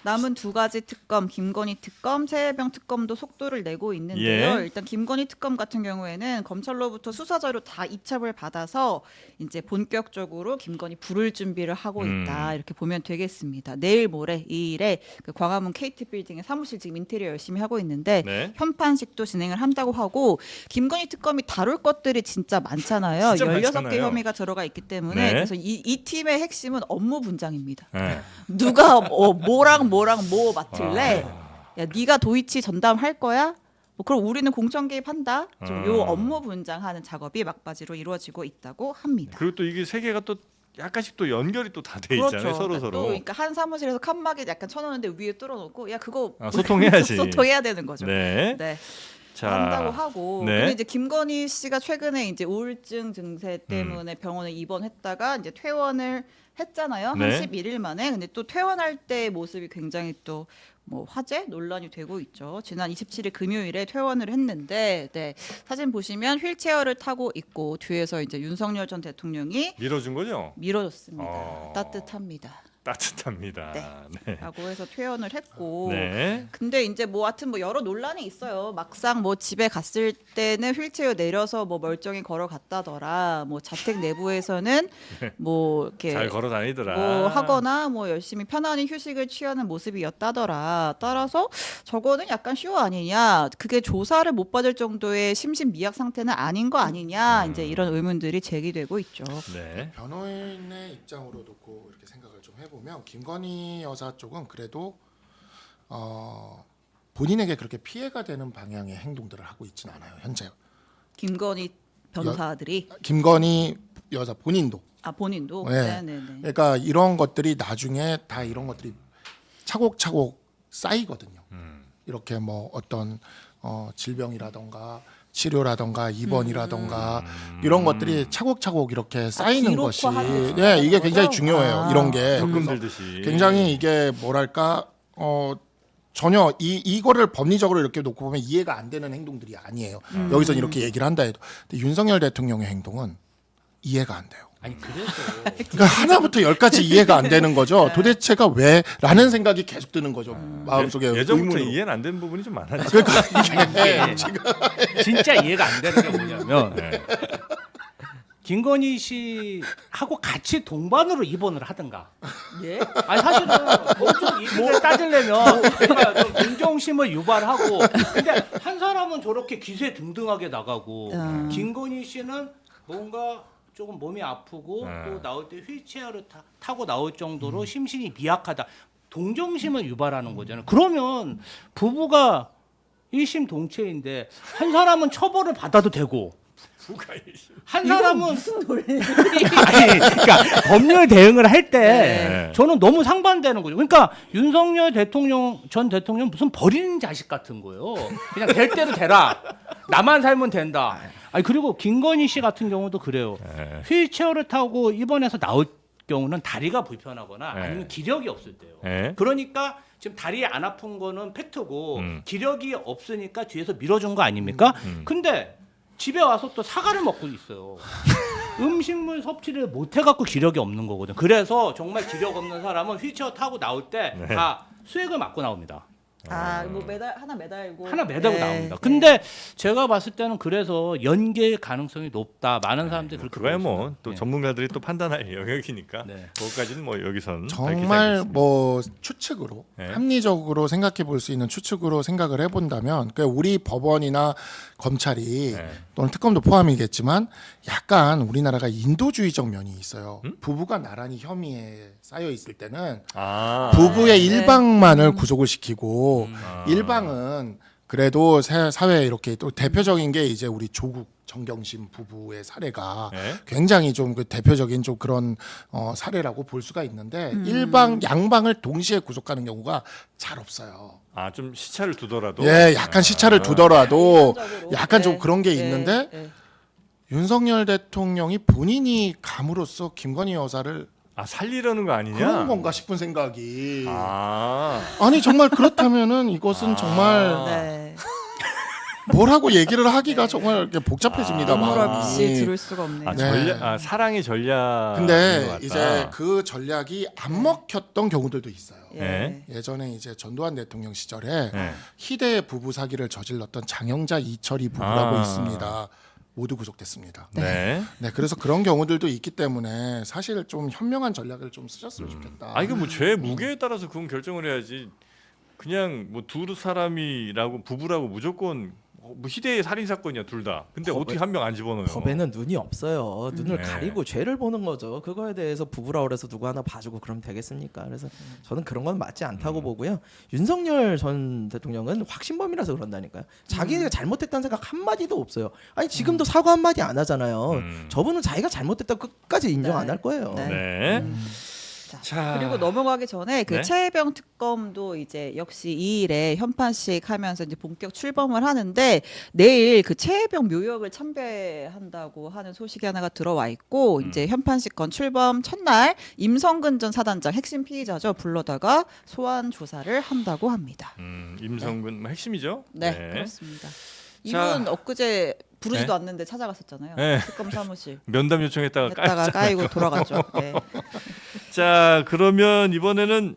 S5: 남은 두 가지 특검, 김건희 특검, 최혜병 특검도 속도를 내고 있는데요.
S4: 예.
S5: 일단 김건희 특검 같은 경우에는 검찰로부터 수사 자료 다 이첩을 받아서 이제 본격적으로 김건희 부를 준비를 하고 있다 이렇게 보면 되겠습니다. 내일 모레 2일에 그 광화문 KT 빌딩의 사무실 지금 인테리어 열심히 하고 있는데
S4: 네.
S5: 현판식도 진행을 한다고 하고 김건희 특검이 다룰 것들이 진짜 많잖아요.
S4: 진짜
S5: 16개
S4: 많잖아요.
S5: 혐의가 들어가 있기 때문에
S4: 네.
S5: 그래서 이 팀의 핵심은 업무 분장입니다.
S4: 네.
S5: 누가 뭐랑 뭐 맡을래? 야, 네가 도이치 전담할 거야? 뭐 그럼 우리는 공천 개입한다. 좀 요 업무 분장하는 작업이 막바지로 이루어지고 있다고 합니다.
S4: 그리고 또 이게 세 개가 또 약간씩 또 연결이 또 다 돼 있잖아요. 서로 서로.
S5: 또 그러니까 한 사무실에서 칸막이 약간 쳐놓는데 위에 뚫어놓고 야 그거
S4: 소통해야지.
S5: 소통해야 되는 거죠.
S4: 네.
S5: 네.
S4: 자,
S5: 한다고 하고
S4: 네.
S5: 근데 이제 김건희 씨가 최근에 이제 우울증 증세 때문에 병원에 입원했다가 이제 퇴원을 했잖아요.
S4: 네.
S5: 한 11일 만에. 근데 또 퇴원할 때 모습이 굉장히 또 뭐 화제 논란이 되고 있죠. 지난 27일 금요일에 퇴원을 했는데 네. 사진 보시면 휠체어를 타고 있고 뒤에서 이제 윤석열 전 대통령이
S4: 밀어준 거죠?
S5: 밀어줬습니다. 따뜻합니다.
S4: 따뜻합니다. 네.
S5: 라고 해서 퇴원을 했고
S4: 네.
S5: 근데 이제 뭐 하여튼 뭐 여러 논란이 있어요. 막상 뭐 집에 갔을 때는 휠체어 내려서 뭐 멀쩡히 걸어갔다더라. 뭐 자택 내부에서는 뭐 이렇게
S4: 잘 걸어 다니더라.
S5: 뭐 하거나 뭐 열심히 편안히 휴식을 취하는 모습이었다더라. 따라서 저거는 약간 쇼 아니냐. 그게 조사를 못 받을 정도의 심신미약 상태는 아닌 거 아니냐. 이제 이런 의문들이 제기되고 있죠.
S4: 네.
S3: 변호인의 입장으로 놓고 이렇게 생각을 좀 해보면 김건희 여사 쪽은 그래도 본인에게 그렇게 피해가 되는 방향의 행동들을 하고 있지는 않아요. 현재
S5: 김건희 변호사들이
S3: 김건희 여사 본인도
S5: 본인도
S3: 네.
S5: 네네네.
S3: 그러니까 이런 것들이 나중에 다 이런 것들이 차곡차곡 쌓이거든요. 이렇게 뭐 어떤 질병이라던가 치료라던가 입원이라던가 이런 것들이 차곡차곡 이렇게 쌓이는 것이
S5: 기록화하는
S3: 예 이게
S5: 거죠?
S3: 굉장히 중요해요. 이런 게
S4: 적금
S3: 그래서
S4: 들듯이.
S3: 굉장히 이게 뭐랄까 전혀 이거를 법리적으로 이렇게 놓고 보면 이해가 안 되는 행동들이 아니에요. 여기서 이렇게 얘기를 한다 해도 근데 윤석열 대통령의 행동은 이해가 안 돼요.
S1: 아니 그래서
S3: 그러니까 하나부터 열까지 이해가 안 되는 거죠. 도대체가 왜라는 생각이 계속 드는 거죠. 마음속에
S4: 예전부터
S3: 의문으로.
S4: 이해는 안 되는 부분이 좀 많았죠.
S3: 그러니까 이게 지금
S1: 진짜 이해가 안 되는 게 뭐냐면 김건희 씨하고 같이 동반으로 입원을 하든가.
S5: 예?
S1: 아니 사실은 엄청 이익을 따지려면 정말 좀 공정심을 유발하고 근데 한 사람은 저렇게 기세 등등하게 나가고 김건희 씨는 뭔가 조금 몸이 아프고 또 나올 때 휠체어를 타고 나올 정도로 심신이 미약하다. 동정심을 유발하는 거잖아요. 그러면 부부가 일심동체인데 한 사람은 처벌을 받아도 되고 한 사람은 무슨 논리? 아니, 그러니까 법률 대응을 할 때
S4: 네.
S1: 저는 너무 상반되는 거죠. 그러니까 윤석열 전 대통령 무슨 버리는 자식 같은 거예요. 그냥 될 대로 되라. 나만 살면 된다. 아니 그리고 김건희 씨 같은 경우도 그래요. 휠체어를 타고 입원해서 나올 경우는 다리가 불편하거나 아니면 기력이 없을 때요. 그러니까 지금 다리 안 아픈 거는 팩트고 기력이 없으니까 뒤에서 밀어준 거 아닙니까? 근데 집에 와서 또 사과를 먹고 있어요. 음식물 섭취를 못 해갖고 기력이 없는 거거든. 그래서 정말 기력 없는 사람은 휠체어 타고 나올 때 다 수액을 맞고 나옵니다.
S5: 뭐 하나 매달고
S1: 나옵니다. 근데 제가 봤을 때는 그래서 연계 가능성이 높다. 많은 사람들이 그렇게
S4: 그거야 뭐
S1: 보고
S4: 또
S1: 있습니다.
S4: 전문가들이 또 판단할 영역이니까
S1: 네.
S4: 그것까지는 뭐 여기선
S3: 정말 뭐 추측으로
S4: 네.
S3: 합리적으로 생각해 볼 수 있는 추측으로 생각을 해본다면 그러니까 우리 법원이나 검찰이 또는 특검도 포함이겠지만 약간 우리나라가 인도주의적 면이 있어요. 부부가 나란히 혐의에 쌓여 있을 때는 부부의 일방만을 구속을 시키고 일방은 그래도 사회에 이렇게 또 대표적인 게 이제 우리 조국 정경심 부부의 사례가 굉장히 좀 그 대표적인 좀 그런 사례라고 볼 수가 있는데 양방을 동시에 구속하는 경우가 잘 없어요.
S4: 좀 시차를 두더라도
S3: 예, 약간 시차를 두더라도
S5: 일반적으로.
S3: 약간 좀
S5: 네.
S3: 그런 게
S5: 네.
S3: 있는데
S5: 네.
S3: 윤석열 대통령이 본인이 감으로써 김건희 여사를
S4: 살리려는 거 아니냐?
S3: 그런 건가 싶은 생각이 아니 정말 그렇다면은 이것은 정말
S5: 네.
S3: 뭐라고 얘기를 하기가 정말 이렇게 복잡해집니다.
S5: 눈물
S3: 마음이.
S5: 없이 들을 수가 없네요.
S4: 아,
S3: 네.
S4: 전략, 사랑의 전략.
S3: 근데 이제 그 전략이 안 먹혔던 경우들도 있어요.
S5: 예.
S4: 네.
S3: 예전에 이제 전두환 대통령 시절에
S4: 네.
S3: 희대 부부 사기를 저질렀던 장영자 이철이 부부라고
S4: 아.
S3: 있습니다. 모두 구속됐습니다.
S4: 네.
S3: 네, 그래서 그런 경우들도 있기 때문에 사실 좀 현명한 전략을 좀 쓰셨으면 좋겠다.
S4: 아 이거 뭐 죄 무게에 따라서 그건 결정을 해야지. 그냥 뭐 두 사람이라고 부부라고 무조건 뭐 희대의 살인 사건이야 둘 다. 근데 어떻게 한 명 안 집어넣어요?
S2: 법에는 눈이 없어요. 눈을
S4: 네.
S2: 가리고 죄를 보는 거죠. 그거에 대해서 부부라 그래서 누구 하나 봐주고 그러면 되겠습니까? 그래서 저는 그런 건 맞지 않다고 보고요. 윤석열 전 대통령은 확신범이라서 그런다니까요. 자기가 잘못했다는 생각 한 마디도 없어요. 아니 지금도 사과 한 마디 안 하잖아요. 저분은 자기가 잘못했다고 끝까지 인정 안 할 거예요.
S5: 네.
S4: 네. 자.
S5: 그리고 넘어가기 전에 그
S4: 네?
S5: 최혜병 특검도 이제 역시 2일에 현판식 하면서 이제 본격 출범을 하는데 내일 그 최혜병 묘역을 참배한다고 하는 소식이 하나가 들어와 있고 이제 현판식 건 출범 첫날 임성근 전 사단장 핵심 피의자죠 불러다가 소환 조사를 한다고 합니다.
S4: 임성근 뭐 핵심이죠?
S5: 네, 그렇습니다.
S4: 자.
S5: 이분 엊그제 부르지도
S4: 네?
S5: 않는데 찾아갔었잖아요.
S4: 네.
S5: 특검 사무실.
S4: 면담 요청했다가
S5: 했다가 까이고 돌아갔죠. 네.
S4: 자 그러면 이번에는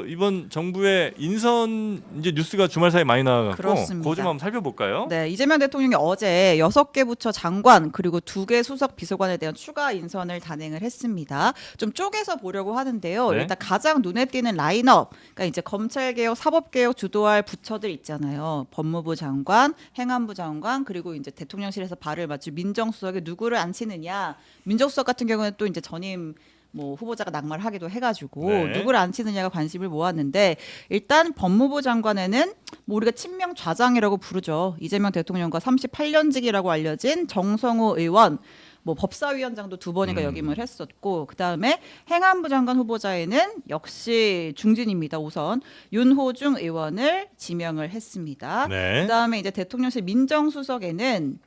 S4: 이번 정부의 인선 이제 뉴스가 주말 사이 많이 나와갖고
S5: 그렇습니다.
S4: 그거 좀 한번 살펴볼까요?
S5: 네, 이재명 대통령이 어제 6개 부처 장관 그리고 2개 수석 비서관에 대한 추가 인선을 단행을 했습니다. 좀 쪼개서 보려고 하는데요.
S4: 네.
S5: 일단 가장 눈에 띄는 라인업, 그러니까 이제 검찰개혁, 사법개혁 주도할 부처들 있잖아요. 법무부 장관, 행안부 장관 그리고 이제 대통령실에서 발을 맞출 민정수석에 누구를 앉히느냐. 민정수석 같은 경우는 또 이제 전임 뭐 후보자가 낙마를 하기도 해가지고
S4: 네.
S5: 누구를 앉히느냐가 관심을 모았는데 일단 법무부 장관에는 뭐 우리가 친명 좌장이라고 부르죠. 이재명 대통령과 38년직이라고 알려진 정성호 의원, 뭐 법사위원장도 2번인가 역임을 했었고 그 다음에 행안부 장관 후보자에는 역시 중진입니다. 우선 윤호중 의원을 지명을 했습니다.
S4: 네.
S5: 그 다음에 이제 대통령실 민정수석에는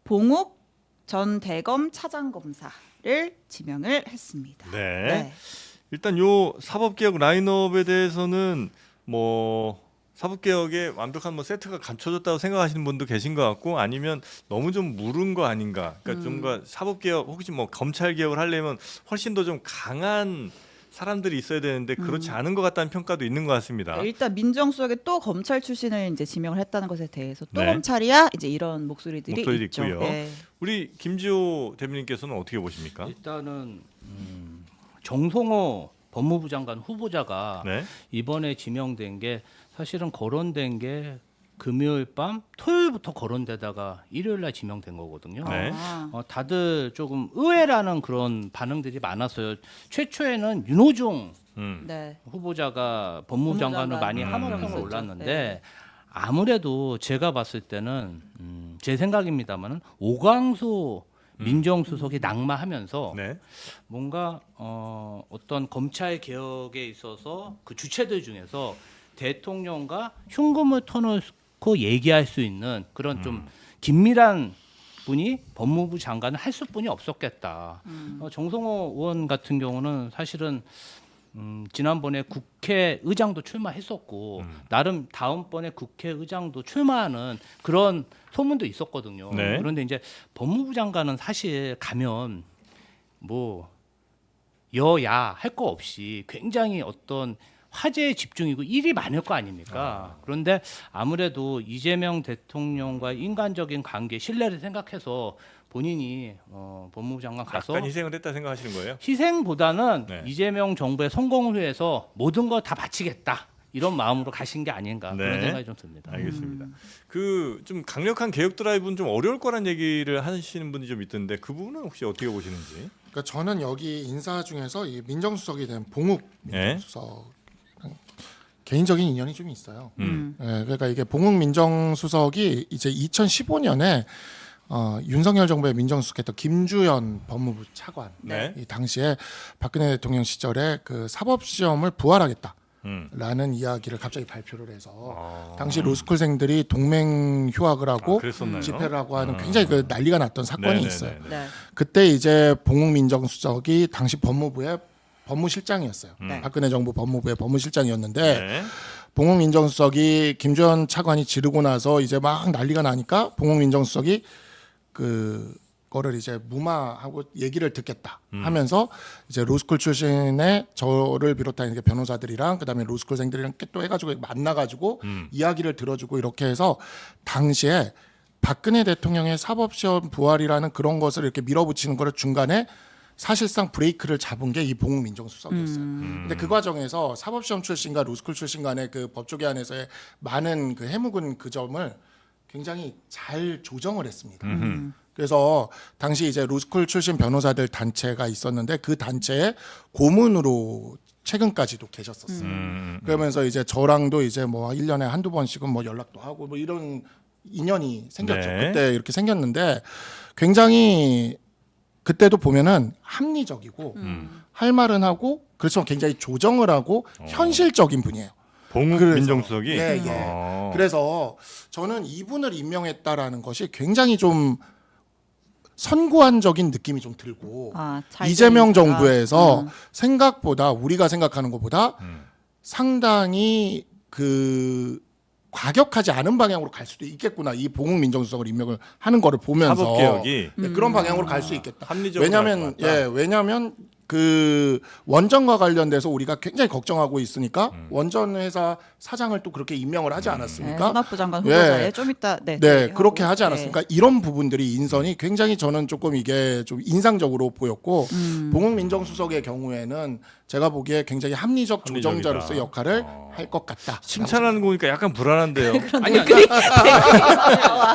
S5: 봉욱 전 대검 차장검사를 지명을 했습니다.
S4: 네. 일단 요 사법개혁 라인업에 대해서는 뭐 사법개혁에 완벽한 뭐 세트가 갖춰졌다고 생각하시는 분도 계신 것 같고 아니면 너무 좀 무른 거 아닌가. 그러니까 좀가 사법개혁 혹시 뭐 검찰개혁을 하려면 훨씬 더 좀 강한 사람들이 있어야 되는데 그렇지 않은 것 같다는 평가도 있는 것 같습니다.
S5: 일단 민정수석에 또 검찰 출신을 이제 지명을 했다는 것에 대해서 또
S4: 네.
S5: 검찰이야 이제 이런 목소리들이 있죠.
S4: 있고요.
S5: 네.
S4: 우리 김지호 대변인께서는 어떻게 보십니까?
S1: 일단은 정성호 법무부 장관 후보자가
S4: 네.
S1: 이번에 지명된 게 사실은 거론된 게 금요일 밤 토요일부터 거론되다가 일요일 날 지명된 거거든요.
S4: 네.
S5: 아,
S1: 다들 조금 의외라는 그런 반응들이 많았어요. 최초에는 윤호중
S5: 네.
S1: 후보자가 법무부 장관을
S5: 법무장관.
S1: 많이
S4: 음.
S1: 함흥평을
S5: 했었죠.
S1: 올랐는데
S5: 네.
S1: 아무래도 제가 봤을 때는 제 생각입니다만은 오광수 민정수석이 낙마하면서
S4: 네.
S1: 뭔가 어떤 검찰 개혁에 있어서 그 주체들 중에서 대통령과 흉금을 터놓고 얘기할 수 있는 그런 좀 긴밀한 분이 법무부 장관을 할 수뿐이 없었겠다. 정성호 의원 같은 경우는 사실은 지난번에 국회의장도 출마했었고 나름 다음번에 국회의장도 출마하는 그런 소문도 있었거든요.
S4: 네.
S1: 그런데 이제 법무부 장관은 사실 가면 뭐 여야 할 거 없이 굉장히 어떤 화제에 집중이고 일이 많을 거 아닙니까? 그런데 아무래도 이재명 대통령과 인간적인 관계, 신뢰를 생각해서 본인이 법무부 장관 가서
S4: 약간 희생을 했다 생각하시는 거예요?
S1: 희생보다는
S4: 네.
S1: 이재명 정부의 성공을 위해서 모든 걸 다 바치겠다 이런 마음으로 가신 게 아닌가
S4: 네.
S1: 그런 생각이 좀 듭니다.
S4: 알겠습니다. 그 좀 강력한 개혁 드라이브는 좀 어려울 거란 얘기를 하시는 분이 좀 있던데 그 부분은 혹시 어떻게 보시는지?
S3: 그러니까 저는 여기 인사 중에서 이 민정수석이 된 봉욱
S4: 네.
S3: 민정수석 개인적인 인연이 좀 있어요.
S4: 음.
S3: 예, 그러니까 이게 봉욱 민정수석이 이제 2015년에 윤석열 정부의 민정수석했던 김주연 법무부 차관
S4: 네.
S3: 이 당시에 박근혜 대통령 시절에 그 사법시험을 부활하겠다. 라는 이야기를 갑자기 발표를 해서 당시 로스쿨생들이 동맹 휴학을 하고
S4: 그랬었나요?
S3: 집회를 하고 하는 굉장히 그 난리가 났던 사건이
S4: 네네네네.
S3: 있어요.
S5: 네.
S3: 그때 이제 봉욱 민정수석이 당시 법무부의 법무실장이었어요.
S5: 네.
S3: 박근혜 정부 법무부의 법무실장이었는데
S4: 네.
S3: 봉욱 민정수석이 김주현 차관이 지르고 나서 이제 막 난리가 나니까 봉욱 민정수석이 그거를 이제 무마하고 얘기를 듣겠다 하면서 이제 로스쿨 출신의 저를 비롯한 이렇게 변호사들이랑 그다음에 로스쿨생들이랑 또 해가지고 만나가지고 이야기를 들어주고 이렇게 해서 당시에 박근혜 대통령의 사법시험 부활이라는 그런 것을 이렇게 밀어붙이는 거를 중간에 사실상 브레이크를 잡은 게 이 봉욱 민정수석이었어요. 근데 그 과정에서 사법시험 출신과 로스쿨 출신 간의 그 법조계 안에서의 많은 그 해묵은 그 점을 굉장히 잘 조정을 했습니다. 그래서 당시 이제 로스쿨 출신 변호사들 단체가 있었는데 그 단체의 고문으로 최근까지도 계셨었어요. 그러면서 이제 저랑도 이제 뭐 1년에 한두 번씩은 뭐 연락도 하고 뭐 이런 인연이 생겼죠.
S4: 네.
S3: 그때 이렇게 생겼는데 굉장히 그때도 보면은 합리적이고 할 말은 하고 그렇지만 굉장히 조정을 하고 현실적인 분이에요.
S4: 봉욱
S3: 그래서-
S4: 민정수석이.
S3: 예, 예. 그래서 저는 이분을 임명했다라는 것이 굉장히 좀 선구안적인 느낌이 좀 들고
S5: 잘
S3: 이재명
S5: 들리니까.
S3: 정부에서 생각보다 우리가 생각하는 것보다 상당히 그 과격하지 않은 방향으로 갈 수도 있겠구나. 이 봉욱 민정수석을 임명을 하는 거를 보면서
S4: 사법개혁이
S3: 네, 그런 방향으로 갈 수 있겠다.
S4: 합리적으로 갈것
S3: 왜냐하면
S4: 같다.
S3: 왜냐하면 그 원전과 관련돼서 우리가 굉장히 걱정하고 있으니까 원전 회사 사장을 또 그렇게 임명을 하지
S5: 네,
S3: 않았습니까?
S5: 산업부 장관
S3: 예.
S5: 후보자에 좀 이따
S3: 네,
S5: 얘기하고.
S3: 그렇게 하지
S5: 네.
S3: 않았습니까? 이런 부분들이 인선이 굉장히 저는 조금 이게 좀 인상적으로 보였고 봉욱 민정수석의 경우에는 제가 보기에 굉장히 합리적
S4: 합리적이다.
S3: 조정자로서의 역할을 할 것 같다.
S4: 칭찬하는 거 보니까 약간 불안한데요.
S1: 아니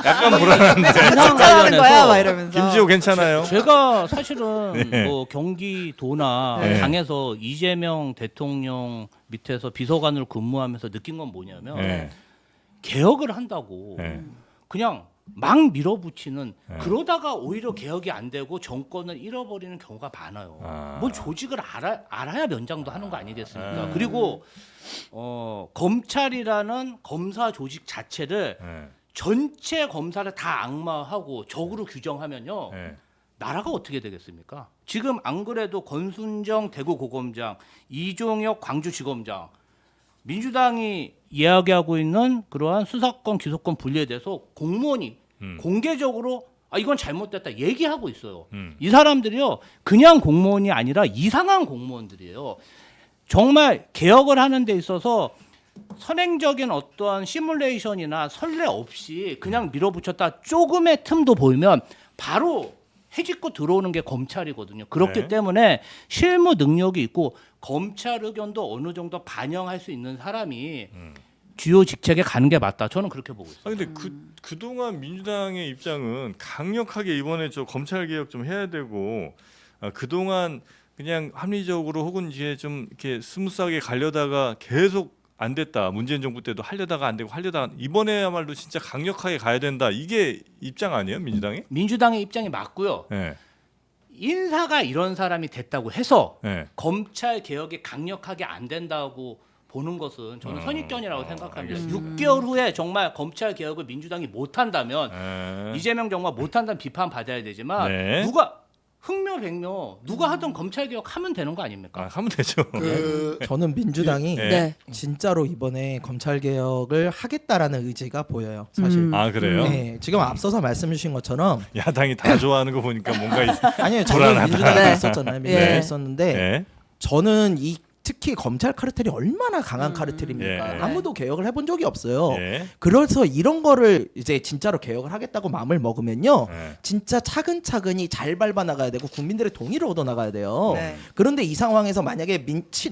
S4: 약간 불안한데.
S5: 칭찬하는 거야 막 이러면서.
S4: 김지호 괜찮아요?
S1: 제가 사실은
S4: 네.
S1: 뭐 경기도나
S4: 네.
S1: 당에서 이재명 대통령 밑에서 비서관으로 근무하면서 느낀 건 뭐냐면
S4: 네.
S1: 개혁을 한다고
S4: 네.
S1: 그냥 막 밀어붙이는
S4: 네.
S1: 그러다가 오히려 개혁이 안 되고 정권을 잃어버리는 경우가 많아요.
S4: 아.
S1: 뭘 조직을 알아야 면장도 하는 거 아니겠습니까? 그리고 검찰이라는 검사 조직 자체를
S4: 네.
S1: 전체 검사를 다 악마하고 적으로 규정하면요.
S4: 네.
S1: 나라가 어떻게 되겠습니까? 지금 안 그래도 권순정 대구고검장, 이종혁 광주지검장, 민주당이 이야기하고 있는 그러한 수사권, 기소권 분리에 대해서 공무원이 공개적으로 이건 잘못됐다 얘기하고 있어요. 이 사람들이요 그냥 공무원이 아니라 이상한 공무원들이에요. 정말 개혁을 하는 데 있어서 선행적인 어떠한 시뮬레이션이나 선례 없이 그냥 밀어붙였다 조금의 틈도 보이면 바로 해집고 들어오는 게 검찰이거든요. 그렇기
S4: 네.
S1: 때문에 실무 능력이 있고 검찰 의견도 어느 정도 반영할 수 있는 사람이 주요 직책에 가는 게 맞다. 저는 그렇게 보고 있어요.
S4: 근데 그동안 민주당의 입장은 강력하게 이번에 저 검찰 개혁 좀 해야 되고 그동안 그냥 합리적으로 혹은 이제 좀 이렇게 스무스하게 가려다가 계속 안 됐다. 문재인 정부 때도 하려다가 안 되고 하려다가 이번에야말로 진짜 강력하게 가야 된다. 이게 입장 아니에요, 민주당이?
S1: 민주당의 입장이 맞고요.
S4: 네.
S1: 인사가 이런 사람이 됐다고 해서
S4: 네.
S1: 검찰 개혁이 강력하게 안 된다고 보는 것은 저는 선입견이라고 생각합니다.
S4: 알겠습니다.
S1: 6개월 후에 정말 검찰 개혁을 민주당이 못한다면 이재명 정부가 못한다는 비판 받아야 되지만
S4: 네.
S1: 누가 흥묘백묘 누가 하던 검찰 개혁 하면 되는 거 아닙니까?
S4: 하면 되죠.
S2: 저는 민주당이
S4: 네.
S5: 네.
S2: 진짜로 이번에 검찰 개혁을 하겠다라는 의지가 보여요. 사실.
S4: 아 그래요?
S2: 네, 지금 앞서서 말씀 주신 것처럼
S4: 야당이 다 좋아하는 거 보니까 뭔가
S2: 아니요, 저는
S4: 불안하다.
S2: 민주당에
S5: 네.
S2: 있었잖아요. 민주당에
S5: 예.
S2: 있었는데
S4: 네.
S2: 저는 이 특히 검찰 카르텔이 얼마나 강한 카르텔입니까?
S4: 예.
S2: 아무도 개혁을 해본 적이 없어요.
S4: 예.
S2: 그래서 이런 거를 이제 진짜로 개혁을 하겠다고 마음을 먹으면요,
S4: 예.
S2: 진짜 차근차근히 잘 밟아 나가야 되고 국민들의 동의를 얻어 나가야 돼요.
S5: 네.
S2: 그런데 이 상황에서 만약에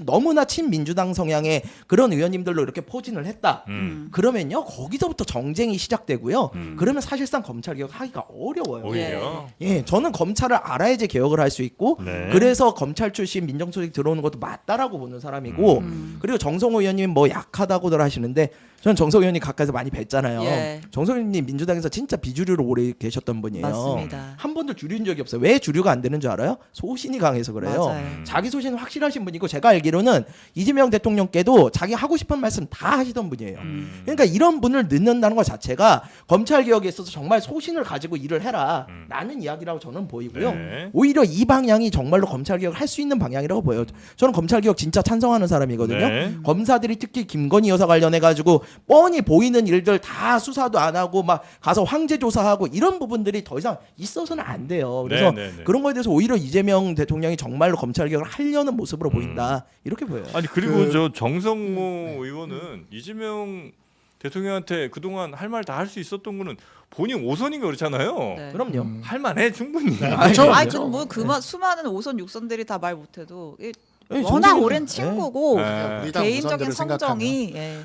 S2: 너무나 친민주당 성향의 그런 의원님들로 이렇게 포진을 했다. 그러면요 거기서부터 정쟁이 시작되고요. 그러면 사실상 검찰 개혁 하기가 어려워요.
S4: 오히려.
S2: 예, 저는 검찰을 알아야지 개혁을 할 수 있고
S4: 네.
S2: 그래서 검찰 출신 민정수석 들어오는 것도 맞다라고 보는 사람이고 그리고 정성호 의원님 뭐 약하다고들 하시는데 저는 정석 의원님 가까이서 많이 뵀잖아요.
S5: 예.
S2: 정석 의원님 민주당에서 진짜 비주류로 오래 계셨던 분이에요.
S5: 맞습니다.
S2: 한 번도 주류인 적이 없어요. 왜 주류가 안 되는 줄 알아요? 소신이 강해서 그래요.
S5: 맞아요.
S2: 자기 소신은 확실하신 분이고 제가 알기로는 이재명 대통령께도 자기 하고 싶은 말씀 다 하시던 분이에요. 그러니까 이런 분을 넣는다는 것 자체가 검찰 개혁에 있어서 정말 소신을 가지고 일을 해라라는 이야기라고 저는 보이고요.
S4: 네.
S2: 오히려 이 방향이 정말로 검찰 개혁을 할 수 있는 방향이라고 보여요. 저는 검찰 개혁 진짜 찬성하는 사람이거든요.
S4: 네.
S2: 검사들이 특히 김건희 여사 관련해 가지고 뻔히 보이는 일들 다 수사도 안 하고 막 가서 황제 조사하고 이런 부분들이 더 이상 있어서는 안 돼요. 그래서
S4: 네, 네, 네.
S2: 그런 거에 대해서 오히려 이재명 대통령이 정말로 검찰 개혁을 하려는 모습으로 보인다. 이렇게 보여요.
S4: 아니 그리고 저 정성모 의원은 이재명 대통령한테 그동안 할 말 다 할 수 있었던 거는 본인 5선인가 그렇잖아요.
S5: 네.
S2: 그럼요.
S4: 할 만해 충분히.
S3: 그렇죠.
S5: 아니 뭐 그만 수많은 5선 6선들이 다 말 못해도
S2: 예,
S5: 워낙
S2: 정석은-
S5: 오랜
S2: 예.
S5: 친구고
S4: 네.
S3: 우리 당
S5: 개인적인
S3: 우선들을
S5: 성정이 예.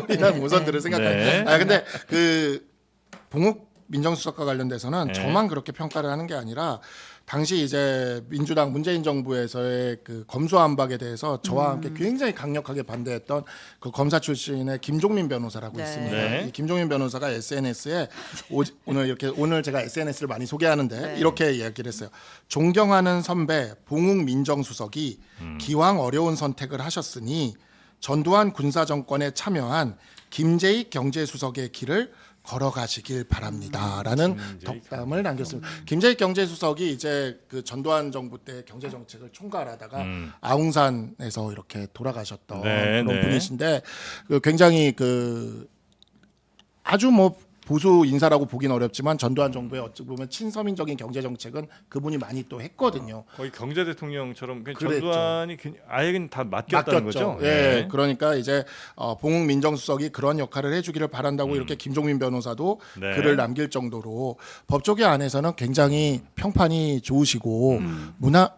S3: 우리 당 우선들을 생각하는.
S4: 네.
S3: 아 근데 그 봉욱 민정수석과 관련돼서는
S4: 네.
S3: 저만 그렇게 평가를 하는 게 아니라 당시 이제 민주당 문재인 정부에서의 그 검수안박에 대해서 저와 함께 굉장히 강력하게 반대했던 그 검사 출신의 김종민 변호사라고
S5: 네.
S3: 있습니다.
S4: 네.
S3: 이 김종민 변호사가 SNS에 오늘 제가 SNS를 많이 소개하는데
S5: 네.
S3: 이렇게 이야기를 했어요. 존경하는 선배 봉욱 민정수석이 기왕 어려운 선택을 하셨으니 전두환 군사정권에 참여한 김재익 경제수석의 길을 걸어가시길 바랍니다라는 덕담을 남겼습니다. 김재익 경제수석이 이제 그 전두환 정부 때 경제 정책을 총괄하다가 아웅산에서 이렇게 돌아가셨던
S4: 네,
S3: 그런
S4: 네.
S3: 분이신데 그 굉장히 그 아주 뭐 보수 인사라고 보긴 어렵지만 전두환 정부의 어찌 보면 친서민적인 경제 정책은 그분이 많이 또 했거든요.
S4: 거의 경제 대통령처럼 그냥
S3: 그랬죠.
S4: 전두환이 아예 그냥 다 맡겼다는 거죠.
S3: 예,
S4: 네.
S3: 그러니까 이제 봉욱 민정수석이 그런 역할을 해주기를 바란다고 이렇게 김종민 변호사도
S4: 네.
S3: 글을 남길 정도로 법조계 안에서는 굉장히 평판이 좋으시고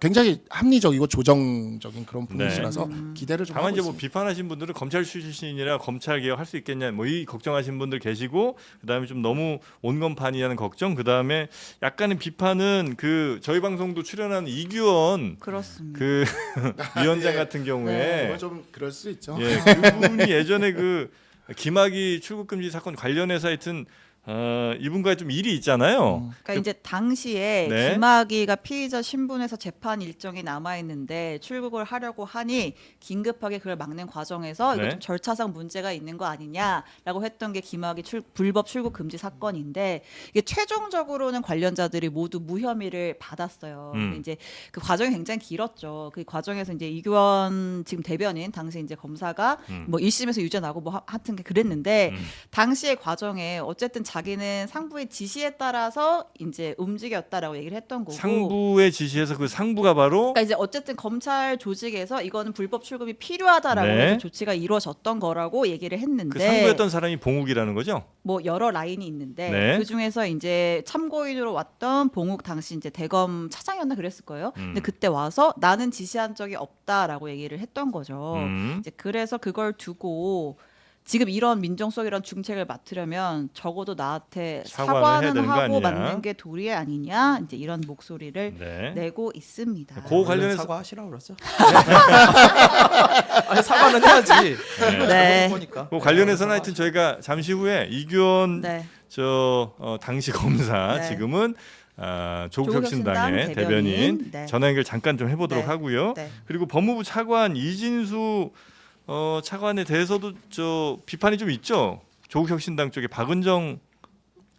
S3: 굉장히 합리적이고 조정적인 그런 분이시라서 기대를 좀
S4: 다만
S3: 하고
S4: 이제 뭐
S3: 있습니다.
S4: 비판하신 분들은 검찰 출신이라 검찰 개혁 할 수 있겠냐 뭐 이 걱정하신 분들 계시고 그다음에 좀 너무 온건판이라는 걱정 그다음에 약간의 비판은 그 저희 방송도 출연한 이규원
S5: 그렇습니다.
S4: 그 위원장
S3: 예.
S4: 같은 경우에
S3: 그건 좀 그럴 수 있죠.
S4: 예, 그분이 예전에 그 김학의 출국 금지 사건 관련해서 하여튼 이분과 좀 일이 있잖아요.
S5: 그러니까 이제 당시에
S4: 네.
S5: 김학의가 피의자 신분에서 재판 일정이 남아 있는데 출국을 하려고 하니 긴급하게 그걸 막는 과정에서
S4: 네.
S5: 이거 좀 절차상 문제가 있는 거 아니냐라고 했던 게 김학의 불법 출국 금지 사건인데 이게 최종적으로는 관련자들이 모두 무혐의를 받았어요. 근데 이제 그 과정이 굉장히 길었죠. 그 과정에서 이제 이규원 지금 대변인 당시 이제 검사가 뭐 1심에서 유죄 나고 뭐 하여튼 그랬는데 당시의 과정에 어쨌든 자기는 상부의 지시에 따라서 이제 움직였다라고 얘기를 했던 거고.
S4: 상부의 지시에서 그 상부가 바로
S5: 그러니까 이제 어쨌든 검찰 조직에서 이거는 불법 출금이 필요하다라고
S4: 네.
S5: 해서 조치가 이루어졌던 거라고 얘기를 했는데
S4: 그 상부였던 사람이 봉욱이라는 거죠.
S5: 뭐 여러 라인이 있는데
S4: 네.
S5: 그 중에서 이제 참고인으로 왔던 봉욱 당시 이제 대검 차장이었나 그랬을 거예요. 근데 그때 와서 나는 지시한 적이 없다라고 얘기를 했던 거죠. 이제 그래서 그걸 두고 지금 이런 민정수석이란 중책을 맡으려면 적어도 나한테
S4: 사과는 해야
S5: 사과는
S4: 되는 거
S5: 하고
S4: 아니냐.
S5: 맡는 게 도리 아니냐 이제 이런 목소리를
S4: 네.
S5: 내고 있습니다.
S4: 그 관련해서
S2: 사과하시라고 그랬죠. 아니 사과는 해야지.
S5: 네.
S2: 보니까.
S4: 그 관련해서는 하여튼 저희가 잠시 후에 이규원
S5: 네.
S4: 당시 검사
S5: 네.
S4: 지금은 조국혁신당의
S5: 조국혁신당
S4: 대변인
S5: 대변인. 네.
S4: 전화 연결 잠깐 좀 해보도록
S5: 네.
S4: 하고요.
S5: 네.
S4: 그리고 법무부 차관 이진수 차관에 대해서도 저 비판이 좀 있죠. 조국혁신당 쪽에 박은정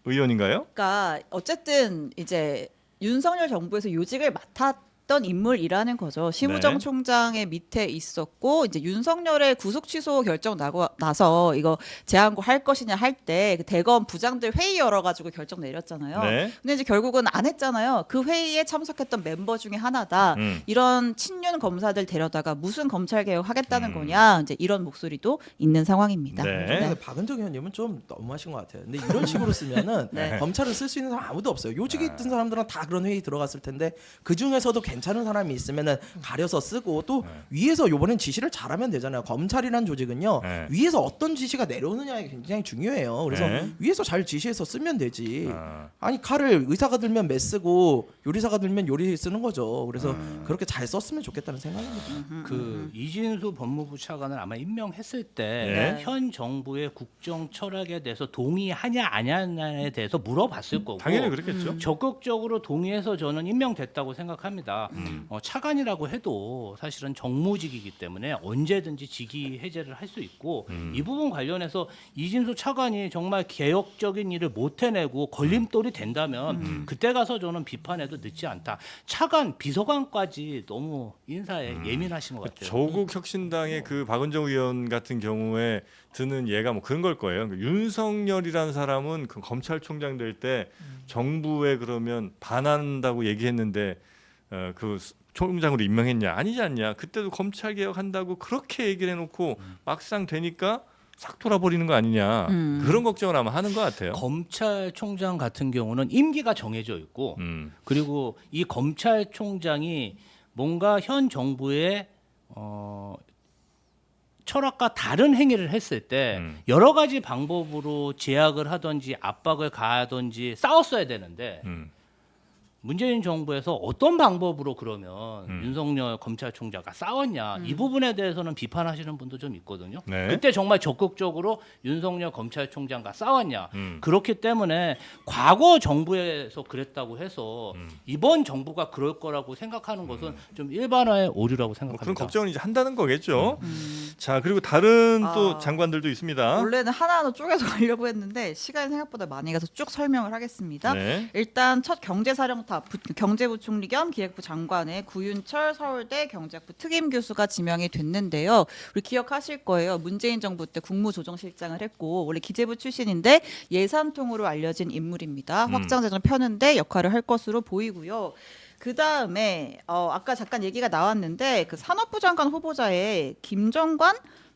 S4: 의원인가요?
S5: 그러니까 어쨌든 이제 윤석열 정부에서 요직을 맡았던 인물이라는 거죠. 심우정
S4: 네.
S5: 총장의 밑에 있었고 이제 윤석열의 구속 취소 결정 나서 이거 재항고 할 것이냐 할 때 그 대검 부장들 회의 열어가지고 결정 내렸잖아요.
S4: 네.
S5: 근데 이제 결국은 안 했잖아요. 그 회의에 참석했던 멤버 중에 하나다. 이런 친윤 검사들 데려다가 무슨 검찰 개혁 하겠다는 거냐 이제 이런 목소리도 있는 상황입니다.
S4: 네.
S2: 근데 박은정 의원님은 좀 너무하신 것 같아요. 근데 이런 식으로 쓰면은
S5: 네.
S2: 검찰을 쓸 수 있는 사람 아무도 없어요. 요직에 있던 사람들은 다 그런 회의 들어갔을 텐데 그 중에서도 괜찮은 사람이 있으면은 가려서 쓰고 또 위에서 요번엔 지시를 잘하면 되잖아요. 검찰이란 조직은요.
S4: 네.
S2: 위에서 어떤 지시가 내려오느냐가 굉장히 중요해요. 그래서
S4: 네.
S2: 위에서 잘 지시해서 쓰면 되지.
S4: 아.
S2: 아니 칼을 의사가 들면 매 쓰고 요리사가 들면 요리 쓰는 거죠. 그래서 그렇게 잘 썼으면 좋겠다는 생각입니다.
S1: 그 이진수 법무부 차관을 아마 임명했을 때
S4: 네.
S1: 현 정부의 국정 철학에 대해서 동의하냐 아냐에 대해서 물어봤을 거고
S4: 당연히 그렇겠죠.
S1: 적극적으로 동의해서 저는 임명됐다고 생각합니다. 차관이라고 해도 사실은 정무직이기 때문에 언제든지 직위 해제를 할 수 있고 이 부분 관련해서 이진수 차관이 정말 개혁적인 일을 못 해내고 걸림돌이 된다면 그때 가서 저는 비판해도 늦지 않다. 차관, 비서관까지 너무 인사에 예민하신 것 같아요.
S4: 조국 혁신당의 그 박은정 의원 같은 경우에 드는 예가 뭐 그런 걸 거예요. 윤석열이라는 사람은 그 검찰총장 될 때 정부에 그러면 반한다고 얘기했는데 그 총장으로 임명했냐 아니지 않냐. 그때도 검찰 개혁한다고 그렇게 얘기를 해놓고 막상 되니까 싹 돌아버리는 거 아니냐. 그런 걱정을 아마 하는 것 같아요.
S1: 검찰총장 같은 경우는 임기가 정해져 있고 그리고 이 검찰총장이 뭔가 현 정부의 철학과 다른 행위를 했을 때 여러 가지 방법으로 제약을 하든지 압박을 가하든지 싸웠어야 되는데 문재인 정부에서 어떤 방법으로 그러면 윤석열 검찰총장과 싸웠냐 이 부분에 대해서는 비판하시는 분도 좀 있거든요.
S4: 네.
S1: 그때 정말 적극적으로 윤석열 검찰총장과 싸웠냐 그렇기 때문에 과거 정부에서 그랬다고 해서 이번 정부가 그럴 거라고 생각하는 것은 좀 일반화의 오류라고
S4: 뭐
S1: 생각합니다.
S4: 그런 걱정을 이제 한다는 거겠죠. 자 그리고 다른 또
S5: 아.
S4: 장관들도 있습니다.
S5: 원래는 하나하나 쪼개서 가려고 했는데 시간이 생각보다 많이 가서 쭉 설명을 하겠습니다.
S4: 네.
S5: 일단 첫 경제사령탑 경제부총리 겸 기획부 장관의 구윤철 서울대 경제학부 특임 교수가 지명이 됐는데요. 우리 기억하실 거예요. 문재인 정부 때 국무조정실장을 했고 원래 기재부 출신인데 예산통으로 알려진 인물입니다. 확장재정 펴는데 역할을 할 것으로 보이고요. 그 다음에 아까 잠깐 얘기가 나왔는데 그 산업부 장관 후보자에 김정관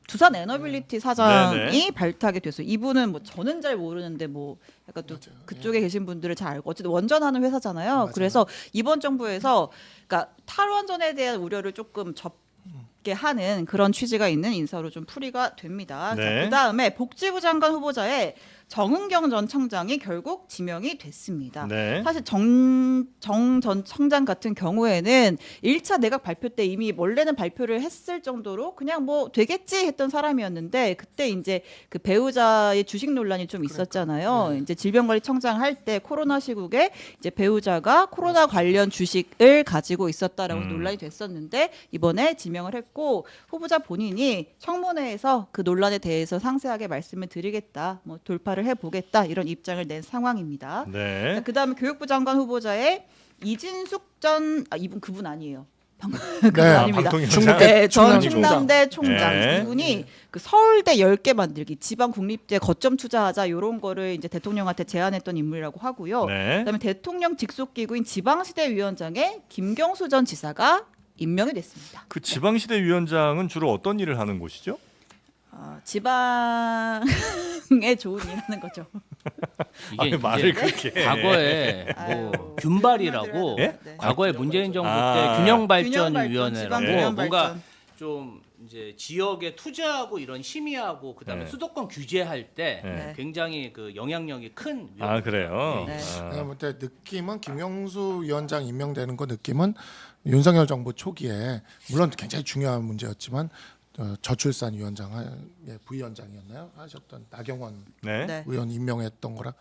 S5: 두산 에너빌리티 사장이
S4: 네네.
S5: 발탁이 됐어요. 이분은 뭐 저는 잘 모르는데 뭐 약간 또 그쪽에 계신 분들을 잘 알고 어쨌든 원전하는 회사잖아요. 그래서 이번 정부에서 그러니까 탈원전에 대한 우려를 조금 접게 하는 그런 취지가 있는 인사로 좀 풀이가 됩니다.
S4: 네.
S5: 그 다음에 복지부 장관 후보자에 정은경 전 청장이 결국 지명이 됐습니다.
S4: 네.
S5: 사실 정 전 청장 같은 경우에는 1차 내각 발표 때 이미 원래는 발표를 했을 정도로 그냥 뭐 되겠지 했던 사람이었는데 그때 이제 그 배우자의 주식 논란이 좀 있었잖아요. 이제 질병관리청장 할 때 코로나 시국에 이제 배우자가 코로나 관련 주식을 가지고 있었다라고 논란이 됐었는데 이번에 지명을 했고 후보자 본인이 청문회에서 그 논란에 대해서 상세하게 말씀을 드리겠다, 뭐 돌파를 해보겠다 이런 입장을 낸 상황입니다.
S4: 네.
S5: 그다음에 교육부 장관 후보자에 이진숙 전 그분 아니에요. 그분
S3: 네,
S5: 아닙니다.
S4: 방통위원장.
S5: 네, 전
S3: 충남
S5: 충남대 총장.
S4: 네.
S5: 이분이 그 서울대 10개 만들기, 지방 국립대 거점 투자하자 이런 거를 이제 대통령한테 제안했던 인물이라고 하고요.
S4: 네.
S5: 그다음에 대통령 직속 기구인 지방시대위원장에 김경수 전 지사가 임명이 됐습니다.
S4: 그 지방시대 위원장은 주로 어떤 일을 하는 곳이죠?
S5: 지방에 좋은 일 하는 거죠.
S1: 이게
S4: 아니, 말을
S1: 이제
S4: 그렇게.
S1: 과거에
S5: 아유,
S1: 뭐 균발이라고
S5: 네?
S1: 과거에 문재인 정부
S4: 아.
S1: 때 균형발전위원회라고
S5: 지방
S4: 네.
S5: 균형
S1: 뭔가
S5: 발전.
S1: 좀 이제 지역에 투자하고 이런 심의하고 그다음에
S4: 네.
S1: 수도권 규제할 때
S4: 네.
S1: 굉장히 그 영향력이 큰
S4: 아 그래요.
S5: 네.
S3: 내가 볼 때 느낌은 김영수 위원장 임명되는 거 느낌은 윤석열 정부 초기에 물론 굉장히 중요한 문제였지만 저출산 위원장의 부위원장이었나요? 하셨던 나경원
S4: 네.
S5: 네.
S3: 의원 임명했던 거랑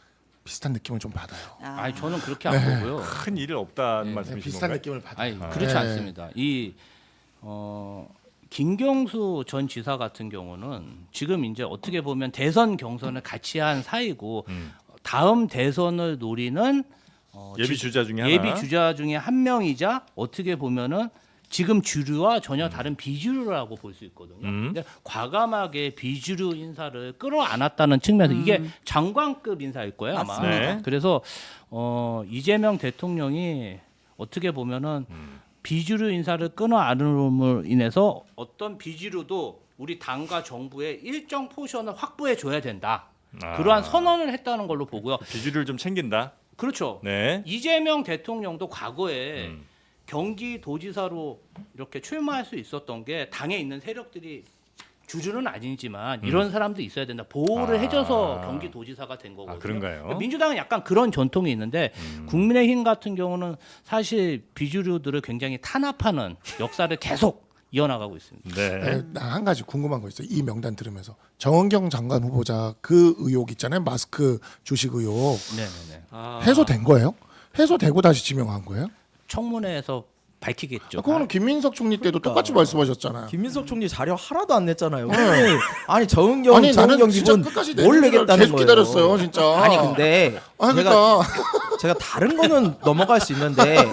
S3: 비슷한 느낌을 좀 받아요.
S1: 아니 저는 그렇게 안 보고요.
S4: 큰 일은 없다는
S1: 네.
S4: 말씀이신
S3: 비슷한
S4: 건가요?
S3: 느낌을 받아요.
S1: 아니 그렇지
S3: 네.
S1: 않습니다. 이 김경수 전 지사 같은 경우는 지금 이제 어떻게 보면 대선 경선을 같이 한 사이고 다음 대선을 노리는
S4: 예비 주자 중에 하나.
S1: 예비 주자 중에 한 명이자 어떻게 보면은 지금 주류와 전혀 다른 비주류라고 볼 수 있거든요. 근데 과감하게 비주류 인사를 끌어안았다는 측면에서 이게 장관급 인사일 거예요 아마.
S5: 맞습니다.
S4: 네.
S1: 그래서 이재명 대통령이 어떻게 보면은 비주류 인사를 끌어안음으로 인해서 어떤 비주류도 우리 당과 정부의 일정 포션을 확보해 줘야 된다.
S4: 아.
S1: 그러한 선언을 했다는 걸로 보고요.
S4: 비주류를 좀 챙긴다.
S1: 그렇죠.
S4: 네.
S1: 이재명 대통령도 과거에 경기도지사로 이렇게 출마할 수 있었던 게 당에 있는 세력들이 주주는 아니지만 이런 사람도 있어야 된다. 보호를 해줘서 경기도지사가 된 거거든요.
S4: 그런가요?
S1: 민주당은 약간 그런 전통이 있는데 국민의힘 같은 경우는 사실 비주류들을 굉장히 탄압하는 역사를 계속 이어나가고 있습니다.
S4: 네.
S3: 나 한 가지 궁금한 거 있어요. 이 명단 들으면서 정은경 장관 후보자 그 의혹 있잖아요. 마스크 주식 의혹
S1: 네네네.
S3: 해소된 거예요? 해소되고 다시 지명한 거예요?
S1: 청문회에서 밝히겠죠.
S3: 그거는 김민석 총리 때도 똑같이 말씀하셨잖아요.
S2: 김민석 총리 자료 하나도 안 냈잖아요. 아니 정은경
S3: 아니 나는
S2: 정은경
S3: 진짜
S2: 기분
S3: 끝까지
S2: 뭘
S3: 내기를
S2: 내겠다는
S3: 계속
S2: 거예요.
S3: 기다렸어요, 진짜.
S2: 아니 근데
S3: 아니,
S2: 제가
S3: 그러니까
S2: 제가 다른 거는 넘어갈 수 있는데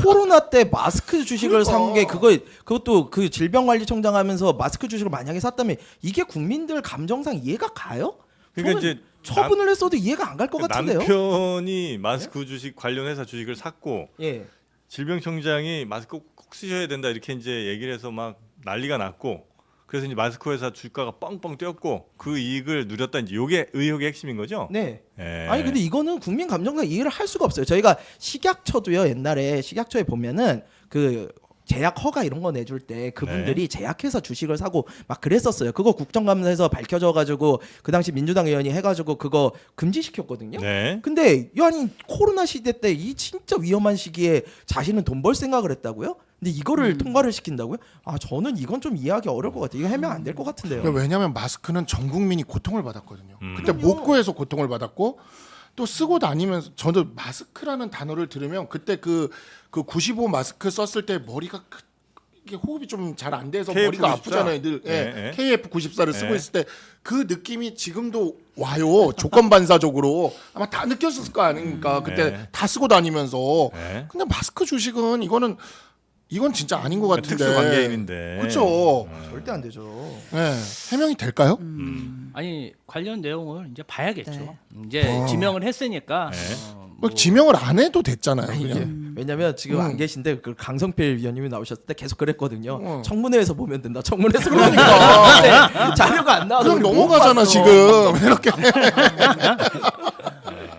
S2: 코로나 때 마스크 주식을 산 게 그것도 그 질병관리청장 하면서 마스크 주식을 만약에 샀다면 이게 국민들 감정상 이해가 가요?
S4: 그러니까
S2: 저는
S4: 이제
S2: 처분을 했어도 이해가 안 갈 것 같은데요.
S4: 남편이 마스크 주식 관련 회사 주식을 샀고
S2: 예.
S4: 질병청장이 마스크 꼭 쓰셔야 된다 이렇게 이제 얘기를 해서 막 난리가 났고 그래서 이제 마스크 회사 주가가 뻥뻥 뛰었고 그 이익을 누렸다 이제 요게 의혹의 핵심인 거죠?
S2: 네.
S4: 예.
S2: 아니 근데 이거는 국민 감정과 이해를 할 수가 없어요. 저희가 식약처도요. 옛날에 식약처에 보면은 그 제약 허가 이런 거 내줄 때 그분들이 제약회사 주식을 사고 막 그랬었어요. 그거 국정감사에서 밝혀져 가지고 그 당시 민주당 의원이 해가지고 그거 금지시켰거든요.
S4: 네.
S2: 근데 아니 코로나 시대 때 이 진짜 위험한 시기에 자신은 돈 벌 생각을 했다고요? 근데 이거를 통과를 시킨다고요? 아 저는 이건 좀 이해하기 어려울 것 같아요. 이거 해명 안 될 것 같은데요.
S3: 왜냐하면 마스크는 전 국민이 고통을 받았거든요. 그때 못 구해서 고통을 받았고 또 쓰고 다니면서 저도 마스크라는 단어를 들으면 그때 그 95 마스크 썼을 때 머리가 이게 호흡이 좀 잘 안 돼서
S4: KF94?
S3: 머리가 아프잖아요. 늘
S4: 네.
S3: KF94를 쓰고
S4: 네.
S3: 있을 때 그 느낌이 지금도 와요. 조건 반사적으로 아마 다 느꼈을 거 아닙니까? 그때
S4: 네.
S3: 다 쓰고 다니면서.
S4: 네.
S3: 근데 마스크 주식은 이건 진짜 아닌 것 같은데.
S4: 특수 관계인인데.
S3: 그렇죠.
S2: 절대 안 되죠.
S3: 네. 해명이 될까요?
S1: 아니 관련 내용을 이제 봐야겠죠.
S5: 네.
S1: 이제 지명을 했으니까
S4: 네.
S3: 뭐 지명을 안 해도 됐잖아요.
S2: 이게
S3: 그냥.
S2: 왜냐면 지금 안 계신데 그 강성필 위원님이 나오셨을 때 계속 그랬거든요.
S3: 어.
S2: 청문회에서 보면 된다. 청문회에서 보면 된다. 근데 자료가 안 나와서
S3: 그냥
S2: 우리 못
S3: 넘어가잖아
S2: 봤어.
S3: 지금 이렇게.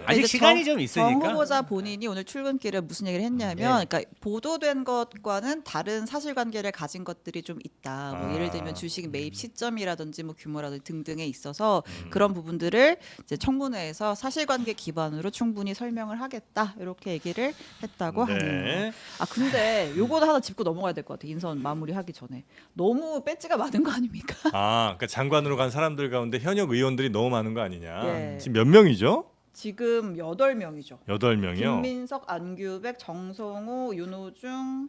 S1: 아직
S5: 이제
S1: 시간이 좀
S5: 정
S1: 있으니까.
S5: 후보자 본인이 오늘 출근길에 무슨 얘기를 했냐면, 그러니까 보도된 것과는 다른 사실관계를 가진 것들이 좀 있다. 뭐 예를 들면 주식 매입 시점이라든지 뭐 규모라든지 등등에 있어서 그런 부분들을 이제 청문회에서 사실관계 기반으로 충분히 설명을 하겠다 이렇게 얘기를 했다고 하네요.
S4: 네.
S5: 아 근데 요거도 하나 짚고 넘어가야 될 것 같아. 인선 마무리하기 전에 너무 배지가 많은 거 아닙니까?
S4: 아, 그러니까 장관으로 간 사람들 가운데 현역 의원들이 너무 많은 거 아니냐.
S5: 네.
S4: 지금 몇 명이죠?
S5: 지금 8명이죠.
S4: 8명이요.
S5: 김민석, 안규백, 정성호, 윤호중,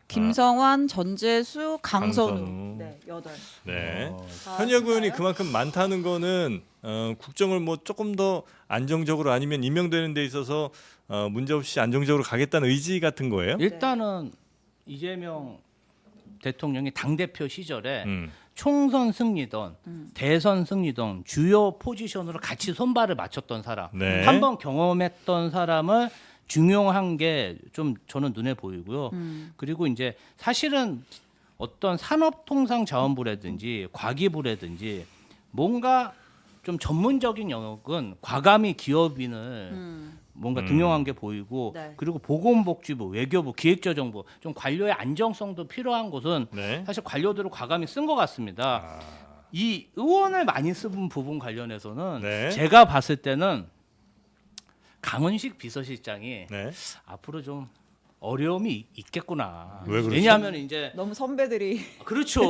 S5: 김성환, 전재수, 강선우.
S4: 강선우.
S5: 네, 8.
S4: 네.
S5: 다
S4: 현역 의원이
S5: 했나요?
S4: 그만큼 많다는 거는 국정을 뭐 조금 더 안정적으로 아니면 임명되는 데 있어서 문제없이 안정적으로 가겠다는 의지 같은 거예요?
S1: 일단은 이재명 대통령이 당 대표 시절에
S4: 음.
S1: 총선 승리든 대선 승리든 주요 포지션으로 같이 손발을 맞췄던 사람,
S4: 네.
S1: 한번 경험했던 사람을 중용한 게 좀 저는 눈에 보이고요. 그리고 이제 사실은 어떤 산업통상자원부라든지 과기부라든지 뭔가 좀 전문적인 영역은 과감히 기업인을 뭔가 등용한 게 보이고,
S5: 네.
S1: 그리고 보건복지부, 외교부, 기획재정부 좀 관료의 안정성도 필요한 곳은
S4: 네.
S1: 사실 관료들을 과감히 쓴 것 같습니다. 이 의원을 많이 쓴 부분 관련해서는
S4: 네.
S1: 제가 봤을 때는 강은식 비서실장이
S4: 네.
S1: 앞으로 좀 어려움이 있겠구나.
S4: 왜 그러죠?
S1: 왜냐하면 이제
S5: 너무 선배들이
S1: 그렇죠.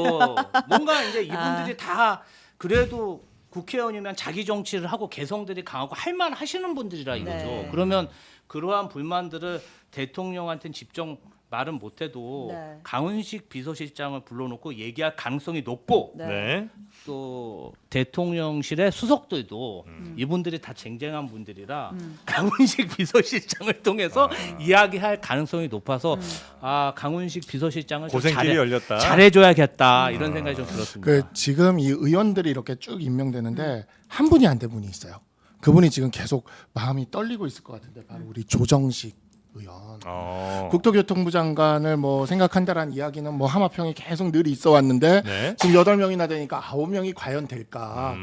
S1: 뭔가 이제 이분들이 다 그래도 국회의원이면 자기 정치를 하고 개성들이 강하고 할만 하시는 분들이라 이거죠.
S5: 네.
S1: 그러면 그러한 불만들을 대통령한테는 직접 말은 못해도
S5: 네.
S1: 강은식 비서실장을 불러놓고 얘기할 가능성이 높고,
S5: 네.
S4: 네.
S1: 또 대통령실의 수석들도 이분들이 다 쟁쟁한 분들이라 강훈식 비서실장을 통해서 이야기할 가능성이 높아서 아 강훈식 비서실장을 좀
S4: 고생길이 열렸다.
S1: 잘해줘야겠다 이런 생각이 좀 들었습니다.
S3: 그 지금 이 의원들이 이렇게 쭉 임명되는데 한 분이 안 된 분이 있어요. 그분이 지금 계속 마음이 떨리고 있을 것 같은데 바로 우리 조정식 의원.
S4: 어.
S3: 국토교통부 장관을 뭐 생각한다라는 이야기는 뭐 하마평에 계속 늘 있어 왔는데
S4: 네.
S3: 지금 8명이나 되니까 9명이 과연 될까?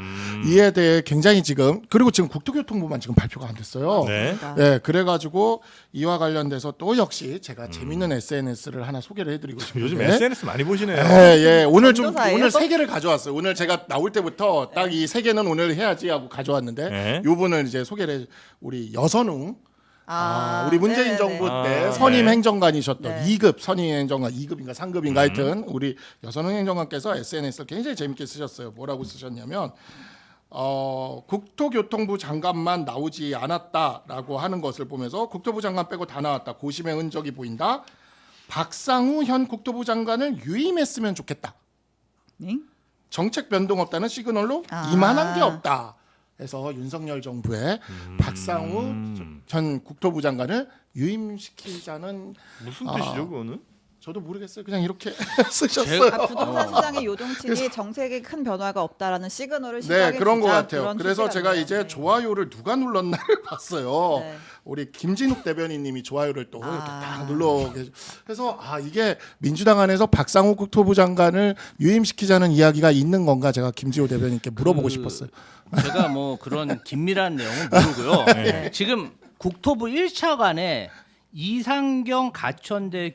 S3: 이에 대해 굉장히 지금 그리고 지금 국토교통부만 지금 발표가 안 됐어요.
S4: 네.
S3: 네, 그래가지고 이와 관련돼서 또 역시 제가 재밌는 SNS를 하나 소개를 해드리고 싶은데
S4: 요즘 SNS 많이 보시네요.
S3: 예, 오늘 좀
S5: 전도사예요?
S3: 오늘 세 개를 가져왔어요. 오늘 제가 나올 때부터 딱 이 세 개는 오늘 해야지 하고 가져왔는데
S4: 네.
S3: 요 분을 이제 소개를 우리 여선웅 우리 문재인
S5: 네네네.
S3: 정부 때
S4: 아,
S3: 선임
S4: 네.
S3: 행정관이셨던
S5: 네.
S3: 2급 선임 행정관 2급인가 3급인가 하여튼 우리 여선웅 행정관께서 SNS를 굉장히 재밌게 쓰셨어요. 뭐라고 쓰셨냐면 국토교통부 장관만 나오지 않았다라고 하는 것을 보면서 국토부 장관 빼고 다 나왔다. 고심의 흔적이 보인다. 박상우 현 국토부 장관을 유임했으면 좋겠다.
S5: 네?
S3: 정책 변동 없다는 시그널로
S5: 아.
S3: 이만한 게 없다. 해서 윤석열 정부의 박상우 전 국토부 장관을 유임시키자는
S4: 무슨 뜻이죠, 그거는?
S3: 저도 모르겠어요. 그냥 이렇게 쓰셨어요.
S5: 부동산 시장의 요동침이 정책에 큰 변화가 없다라는 시그널을
S3: 네,
S5: 시작해
S3: 그런 것
S5: 주자,
S3: 같아요.
S5: 그런
S3: 그래서 제가
S5: 취지라는
S3: 이제
S5: 거예요.
S3: 좋아요를 누가 눌렀나를 봤어요.
S5: 네.
S3: 우리 김진욱 대변인님이 좋아요를 또 이렇게
S5: 아.
S3: 딱 눌러 그래서 이게 민주당 안에서 박상우 국토부 장관을 유임시키자는 이야기가 있는 건가 제가 김지호 대변인께 물어보고 싶었어요.
S1: 제가 뭐 그런 긴밀한 내용은 모르고요.
S5: 네.
S1: 지금 국토부 1차관에 이상경 가천대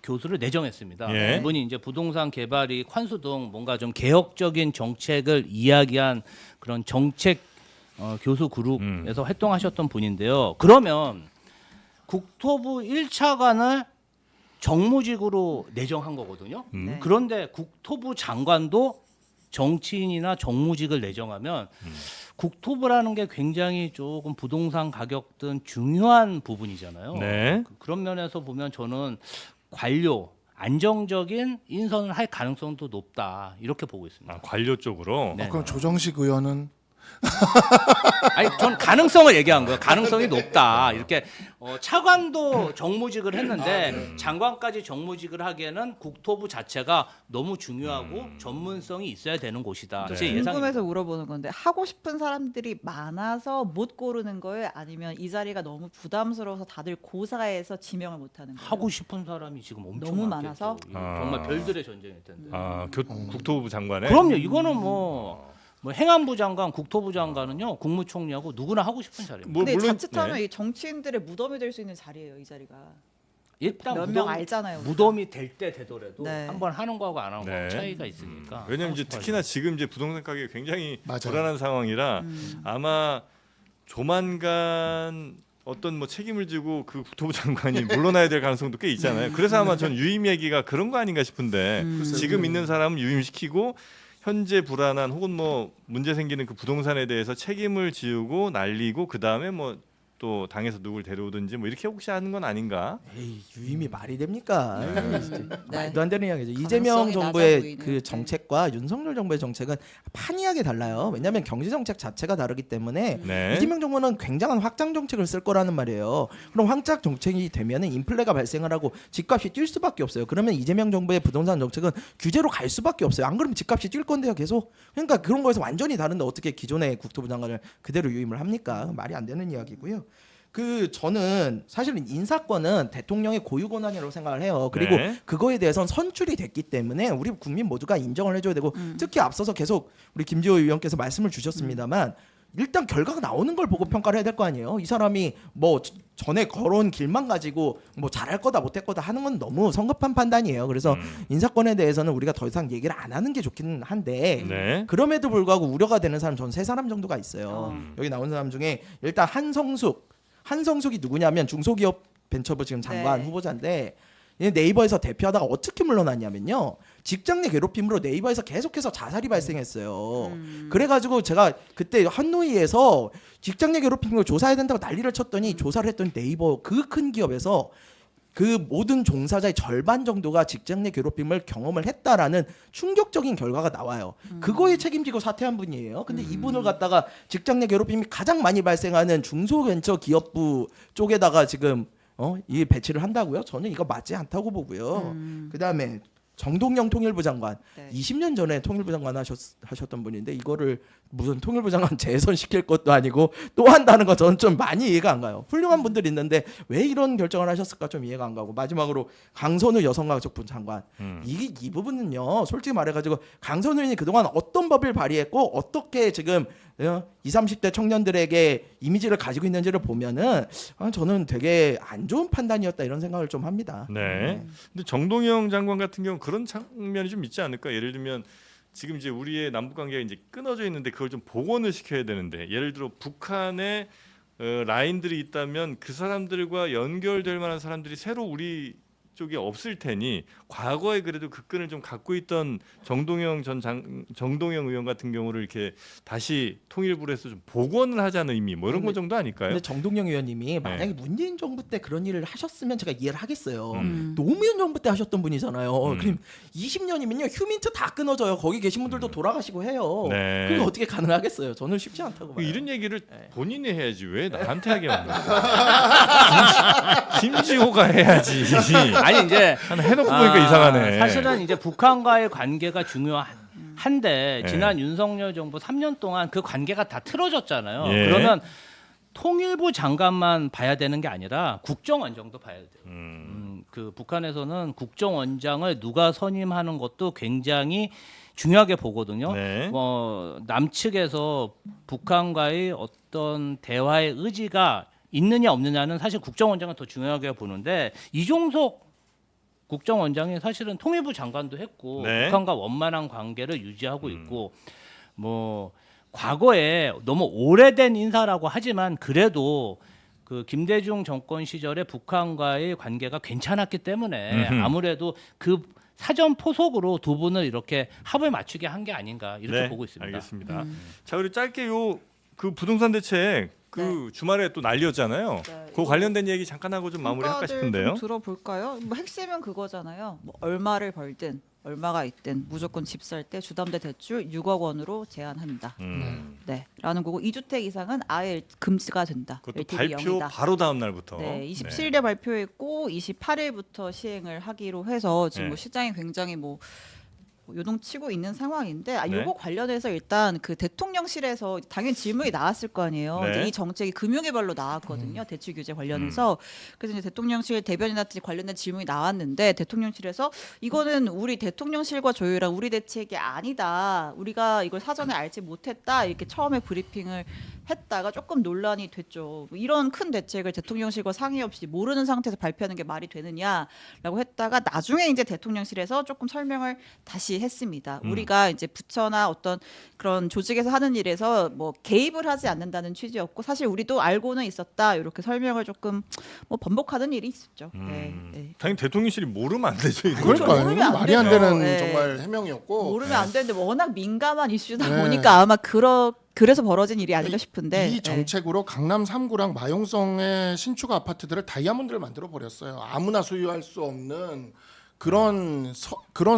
S1: 교수를 내정했습니다.
S4: 예.
S1: 이분이 이제 부동산 개발이 환수 등 뭔가 좀 개혁적인 정책을 이야기한 그런 정책 교수 그룹에서 활동하셨던 분인데요. 그러면 국토부 1차관을 정무직으로 내정한 거거든요.
S5: 네.
S1: 그런데 국토부 장관도 정치인이나 정무직을 내정하면 국토부라는 게 굉장히 조금 부동산 가격 등 중요한 부분이잖아요.
S4: 네.
S1: 그런 면에서 보면 저는 관료 안정적인 인선을 할 가능성도 높다 이렇게 보고 있습니다.
S4: 아, 관료 쪽으로.
S1: 네.
S3: 그럼 조정식 의원은
S1: 아니, 전 가능성을 얘기한 거예요. 가능성이 높다. 이렇게 차관도 정무직을 했는데 장관까지 정무직을 하기에는 국토부 자체가 너무 중요하고 전문성이 있어야 되는 곳이다.
S4: 네.
S1: 제 예상입니다.
S5: 궁금해서 물어보는 건데 하고 싶은 사람들이 많아서 못 고르는 거예요? 아니면 이 자리가 너무 부담스러워서 다들 고사해서 지명을 못 하는 거예요?
S1: 하고 싶은 사람이 지금 엄청
S5: 너무
S1: 많겠죠.
S5: 많아서?
S1: 정말 별들의 전쟁일 텐데.
S4: 국토부 장관에.
S1: 그럼요. 이거는 뭐 행안부 장관, 국토부 장관은요 국무총리하고 누구나 하고 싶은 자리입니다.
S4: 뭐
S5: 근데
S4: 물론
S5: 자칫하면
S4: 네.
S5: 이 정치인들의 무덤이 될 수 있는 자리예요, 이 자리가.
S1: 일단
S5: 몇 명 알잖아요. 우리가.
S1: 무덤이 될 때 되더라도
S5: 네.
S1: 한번 하는 거하고 안 하는 거하고
S4: 네.
S1: 차이가 있으니까.
S4: 왜냐면 이제 특히나 지금 이제 부동산 가격이 굉장히
S3: 맞아요.
S4: 불안한 상황이라 아마 조만간 어떤 뭐 책임을 지고 그 국토부 장관이 물러나야 될 가능성도 꽤 있잖아요. 그래서 아마 전 유임 얘기가 그런 거 아닌가 싶은데 지금 있는 사람은 유임시키고 현재 불안한 혹은 뭐 문제 생기는 그 부동산에 대해서 책임을 지우고 날리고 그 다음에 뭐 또 당에서 누굴 데려오든지 뭐 이렇게 혹시 하는 건 아닌가?
S2: 에이, 유임이 말이 됩니까?
S5: 네.
S2: 말도 안 되는 이야기죠.
S5: 가능성이
S2: 이재명
S5: 낮아
S2: 정부의
S5: 보이는.
S2: 그 정책과 윤석열 정부의 정책은 판이하게 달라요. 왜냐하면 경제 정책 자체가 다르기 때문에
S4: 네.
S2: 이재명 정부는 굉장한 확장 정책을 쓸 거라는 말이에요. 그럼 확장 정책이 되면은 인플레가 발생을 하고 집값이 뛸 수밖에 없어요. 그러면 이재명 정부의 부동산 정책은 규제로 갈 수밖에 없어요. 안 그러면 집값이 뛸 건데요, 계속. 그러니까 그런 거에서 완전히 다른데 어떻게 기존의 국토부 장관을 그대로 유임을 합니까? 말이 안 되는 이야기고요. 저는 사실은 인사권은 대통령의 고유 권한이라고 생각을 해요. 그리고
S4: 네.
S2: 그거에 대해서는 선출이 됐기 때문에 우리 국민 모두가 인정을 해줘야 되고 특히 앞서서 계속 우리 김지호 의원께서 말씀을 주셨습니다만 일단 결과가 나오는 걸 보고 평가를 해야 될 거 아니에요. 이 사람이 뭐 전에 걸어온 길만 가지고 뭐 잘할 거다 못할 거다 하는 건 너무 성급한 판단이에요. 그래서 인사권에 대해서는 우리가 더 이상 얘기를 안 하는 게 좋긴 한데
S4: 네.
S2: 그럼에도 불구하고 우려가 되는 사람 저는 세 사람 정도가 있어요. 여기 나온 사람 중에 일단 한성숙이 누구냐면 중소기업 벤처부 지금 장관
S5: 네.
S2: 후보자인데 얘 네이버에서 대표하다가 어떻게 물러났냐면요. 직장 내 괴롭힘으로 네이버에서 계속해서 자살이 발생했어요. 그래가지고 제가 그때 한노위에서 직장 내 괴롭힘을 조사해야 된다고 난리를 쳤더니 조사를 했더니 네이버 그 큰 기업에서 그 모든 종사자의 절반 정도가 직장 내 괴롭힘을 경험을 했다라는 충격적인 결과가 나와요. 그거에 책임지고 사퇴한 분이에요. 근데 이분을 갖다가 직장 내 괴롭힘이 가장 많이 발생하는 중소벤처기업부 쪽에다가 지금 이 배치를 한다고요? 저는 이거 맞지 않다고 보고요. 그다음에 정동영 통일부 장관
S5: 네.
S2: 20년 전에 통일부 장관 하셨던 분인데 이거를 무슨 통일부 장관 재선시킬 것도 아니고 또 한다는 거 저는 좀 많이 이해가 안 가요. 훌륭한 분들이 있는데 왜 이런 결정을 하셨을까 좀 이해가 안 가고 마지막으로 강선우 여성가족부 장관 이 부분은요 솔직히 말해가지고 강선우 의원이 그동안 어떤 법을 발의했고 어떻게 지금 20, 30대 청년들에게 이미지를 가지고 있는지를 보면은 저는 되게 안 좋은 판단이었다 이런 생각을 좀 합니다.
S4: 네. 근데 정동영 장관 같은 경우 그런 장면이 좀 있지 않을까? 예를 들면 지금 이제 우리의 남북 관계가 이제 끊어져 있는데 그걸 좀 복원을 시켜야 되는데 예를 들어 북한에 라인들이 있다면 그 사람들과 연결될 만한 사람들이 새로 우리 쪽에 없을 테니 과거에 그래도 그 끈을 좀 갖고 있던 정동영 의원 같은 경우를 이렇게 다시 통일부로 해서 좀 복원을 하자는 의미 뭐 이런 거 정도 아닐까요?
S2: 근데 정동영 의원님이 만약에 문재인 정부 때 그런 일을 하셨으면 제가 이해를 하겠어요.
S5: 음.
S2: 노무현 정부 때 하셨던 분이잖아요. 그럼 20년이면요 휴민트 다 끊어져요. 거기 계신 분들도 돌아가시고 해요.
S4: 네.
S2: 그게 어떻게 가능하겠어요? 저는 쉽지 않다고 봐요.
S4: 이런 얘기를 본인이 해야지 왜 나한테 하게 만들어? 김지호가 해야지.
S1: 아니 이제
S4: 해놓고 보니까 이상하네.
S1: 사실은 이제 북한과의 관계가 중요한데 지난 윤석열 정부 3년 동안 그 관계가 다 틀어졌잖아요.
S4: 예.
S1: 그러면 통일부 장관만 봐야 되는 게 아니라 국정원장도 봐야 돼요. 그 북한에서는 국정원장을 누가 선임하는 것도 굉장히 중요하게 보거든요.
S4: 네.
S1: 남측에서 북한과의 어떤 대화의 의지가 있느냐 없느냐는 사실 국정원장은 더 중요하게 보는데 이종석 국정원장이 사실은 통일부 장관도 했고
S4: 네.
S1: 북한과 원만한 관계를 유지하고 있고 뭐 과거에 너무 오래된 인사라고 하지만 그래도 그 김대중 정권 시절에 북한과의 관계가 괜찮았기 때문에 아무래도 그 사전 포석으로 두 분을 이렇게 합을 맞추게 한 게 아닌가 이렇게
S4: 네,
S1: 보고 있습니다.
S4: 알겠습니다. 자, 그리고 짧게 그 부동산 대책 그 주말에 또 난리였잖아요.
S5: 네,
S4: 그 관련된 얘기 잠깐 하고 좀 마무리할까
S5: 평가들
S4: 싶은데요.
S5: 좀 들어볼까요? 뭐 핵심은 그거잖아요. 뭐 얼마를 벌든 얼마가 있든 무조건 집 살 때 주담대 대출 6억 원으로 제한한다. 네, 라는 거고 2주택 이상은 아예 금지가 된다.
S4: 그것도
S5: LTV
S4: 발표
S5: 0이다.
S4: 바로 다음 날부터.
S5: 네, 27일에 발표했고 28일부터 시행을 하기로 해서 지금
S4: 네.
S5: 뭐 시장이 굉장히 뭐 요동치고 있는 상황인데
S4: 네.
S5: 요거 관련해서 일단 그 대통령실에서 당연히 질문이 나왔을 거 아니에요.
S4: 네.
S5: 이제 이 정책이 금융개발로 나왔거든요. 대출 규제 관련해서. 그래서 이제 대통령실 대변인한테 관련된 질문이 나왔는데 대통령실에서 이거는 우리 대통령실과 조율한 우리 대책이 아니다. 우리가 이걸 사전에 알지 못했다. 이렇게 처음에 브리핑을 했다가 조금 논란이 됐죠. 뭐 이런 큰 대책을 대통령실과 상의 없이 모르는 상태에서 발표하는 게 말이 되느냐라고 했다가 나중에 이제 대통령실에서 조금 설명을 다시 했습니다. 우리가 이제 부처나 어떤 그런 조직에서 하는 일에서 뭐 개입을 하지 않는다는 취지였고 사실 우리도 알고는 있었다. 이렇게 설명을 조금 뭐 번복하는 일이 있었죠. 네, 네.
S4: 당연히 대통령실이 모르면 안 되죠. 이거.
S3: 그러니까요.
S5: 모르면 안
S3: 말이 안
S5: 되죠.
S3: 되는
S5: 네.
S3: 정말 해명이었고
S5: 모르면 안 되는데 워낙 민감한 이슈다
S3: 네.
S5: 보니까 아마 그래서 벌어진 일이 아닌가 싶은데
S3: 이 정책으로 강남 3구랑 마용성의 신축 아파트들을 다이아몬드를 만들어 버렸어요. 아무나 소유할 수 없는 그런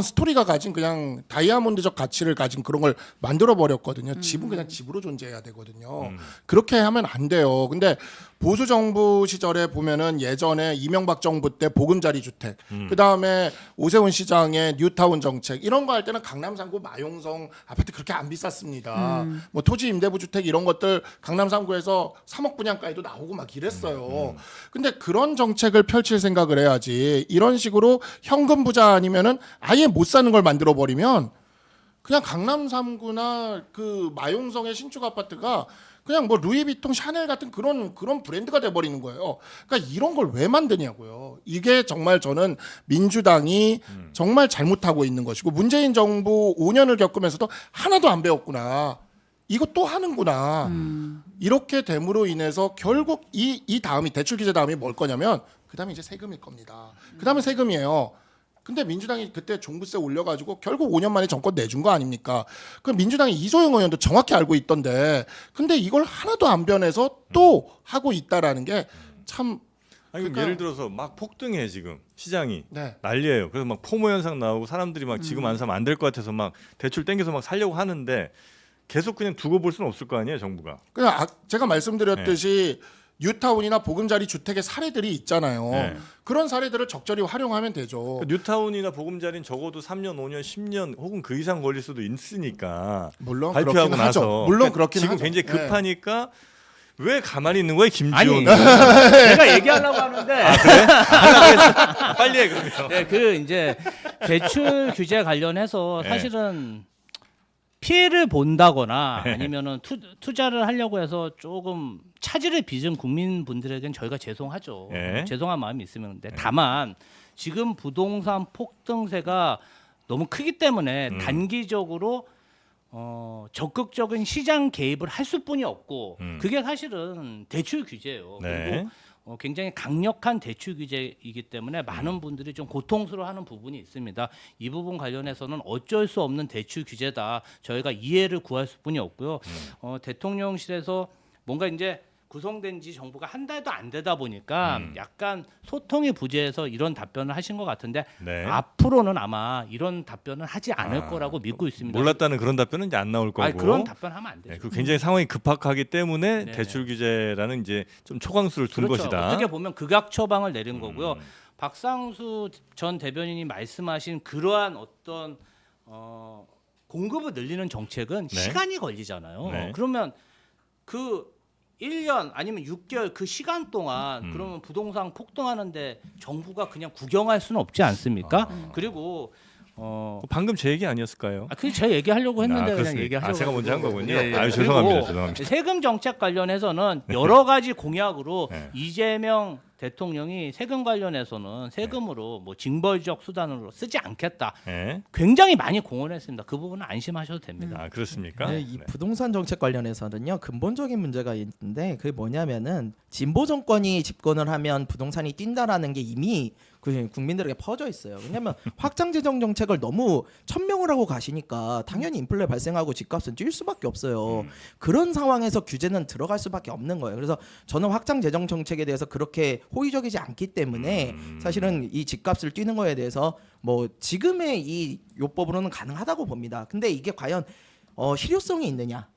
S3: 스토리가 가진 그냥 다이아몬드적 가치를 가진 그런 걸 만들어 버렸거든요. 집은 그냥 집으로 존재해야 되거든요. 그렇게 하면 안 돼요. 근데 보수 정부 시절에 보면은 예전에 이명박 정부 때 보금자리 주택, 그다음에 오세훈 시장의 뉴타운 정책 이런 거 할 때는 강남 3구 마용성 아파트 그렇게 안 비쌌습니다. 뭐 토지 임대부 주택 이런 것들 강남 3구에서 3억 분양가에도 나오고 막 이랬어요. 근데 그런 정책을 펼칠 생각을 해야지. 이런 식으로 현금 부자 아니면은 아예 못 사는 걸 만들어 버리면 그냥 강남 3구나 그 마용성의 신축 아파트가 그냥 뭐 루이비통, 샤넬 같은 그런 브랜드가 돼 버리는 거예요. 그러니까 이런 걸 왜 만드냐고요. 이게 정말 저는 민주당이 정말 잘못하고 있는 것이고 문재인 정부 5년을 겪으면서도 하나도 안 배웠구나. 이거 또 하는구나. 이렇게 됨으로 인해서 결국 이 다음이 대출 규제 다음이 뭘 거냐면 그다음에 이제 세금일 겁니다. 그다음에 세금이에요. 근데 민주당이 그때 종부세 올려가지고 결국 5년 만에 정권 내준 거 아닙니까? 그 민주당이 이소영 의원도 정확히 알고 있던데, 근데 이걸 하나도 안 변해서 또 하고 있다라는 게 참.
S4: 아니, 그럼
S3: 그러니까-
S4: 예를 들어서 막 폭등해 지금 시장이
S3: 네.
S4: 난리예요. 그래서 막 포모 현상 나오고 사람들이 막 지금 안 사면 안 될 것 같아서 막 대출 땡겨서 막 살려고 하는데 계속 그냥 두고 볼 수는 없을 거 아니에요, 정부가.
S3: 그냥 제가 말씀드렸듯이 뉴타운이나 보금자리 주택의 사례들이 있잖아요.
S4: 네.
S3: 그런 사례들을 적절히 활용하면 되죠.
S4: 뉴타운이나 보금자리는 적어도 3년, 5년, 10년 혹은 그 이상 걸릴 수도 있으니까
S3: 물론
S4: 발표하고
S3: 그렇긴
S4: 나서
S3: 하죠. 물론
S4: 그러니까
S3: 그렇긴
S4: 지금
S3: 하죠.
S4: 굉장히
S3: 네.
S4: 급하니까 왜 가만히 있는 거예요,
S1: 아니
S4: 김지원?
S1: 제가 얘기하려고 하는데
S4: 빨리 해 그러면.
S1: 네, 그 이제 대출 규제 관련해서
S4: 네.
S1: 사실은 피해를 본다거나 아니면은 투자를 하려고 해서 조금 차질을 빚은 국민분들에겐 저희가 죄송하죠.
S4: 네.
S1: 죄송한 마음이 있으면 데 다만 지금 부동산 폭등세가 너무 크기 때문에 단기적으로 적극적인 시장 개입을 할 수뿐이 없고 그게 사실은 대출 규제예요.
S4: 네.
S1: 그리고 굉장히 강력한 대출 규제이기 때문에 많은 분들이 좀 고통스러워하는 부분이 있습니다. 이 부분 관련해서는 어쩔 수 없는 대출 규제다. 저희가 이해를 구할 수뿐이 없고요. 대통령실에서 뭔가 이제 구성된 지 정부가 한 달도 안 되다 보니까 약간 소통이 부재해서 이런 답변을 하신 것 같은데
S4: 네.
S1: 앞으로는 아마 이런 답변을 하지 않을 거라고 믿고 있습니다.
S4: 몰랐다는 그런 답변은 이제 안 나올 거고.
S1: 아니, 그런 답변하면 안 되죠.
S4: 네, 그리고 굉장히 상황이 급박하기 때문에
S1: 네.
S4: 대출 규제라는 이제 좀 초강수를 둔
S1: 그렇죠.
S4: 것이다.
S1: 어떻게 보면 극악 처방을 내린 거고요. 박상수 전 대변인이 말씀하신 그러한 어떤 공급을 늘리는 정책은
S4: 네.
S1: 시간이 걸리잖아요.
S4: 네.
S1: 그러면 그 1년 아니면 6개월 그 시간 동안 그러면 부동산 폭등하는데 정부가 그냥 구경할 수는 없지 않습니까? 그리고
S4: 방금 제 얘기 아니었을까요?
S1: 그게 제가 얘기하려고 했는데 그냥
S4: 그렇습니까?
S1: 얘기하려고.
S4: 제가 먼저 한 거군요.
S1: 예, 예.
S4: 아유, 죄송합니다.
S1: 그리고
S4: 죄송합니다.
S1: 세금 정책 관련해서는 여러 가지 공약으로
S4: 네.
S1: 이재명 대통령이 세금 관련해서는 세금으로 뭐 징벌적 수단으로 쓰지 않겠다.
S4: 네.
S1: 굉장히 많이 공언했습니다. 그 부분은 안심하셔도 됩니다.
S4: 아, 그렇습니까?
S2: 네, 이 부동산 정책 관련해서는요 근본적인 문제가 있는데 그게 뭐냐면은 진보 정권이 집권을 하면 부동산이 뛴다라는 게 이미 국민들에게 퍼져 있어요. 왜냐하면 확장 재정 정책을 너무 천명을 하고 가시니까 당연히 인플레 발생하고 집값은 뛸 수밖에 없어요. 그런 상황에서 규제는 들어갈 수밖에 없는 거예요. 그래서 저는 확장 재정 정책에 대해서 그렇게 호의적이지 않기 때문에 사실은 이 집값을 뛰는 거에 대해서 뭐 지금의 이 요법으로는 가능하다고 봅니다. 근데 이게 과연 실효성이 있느냐?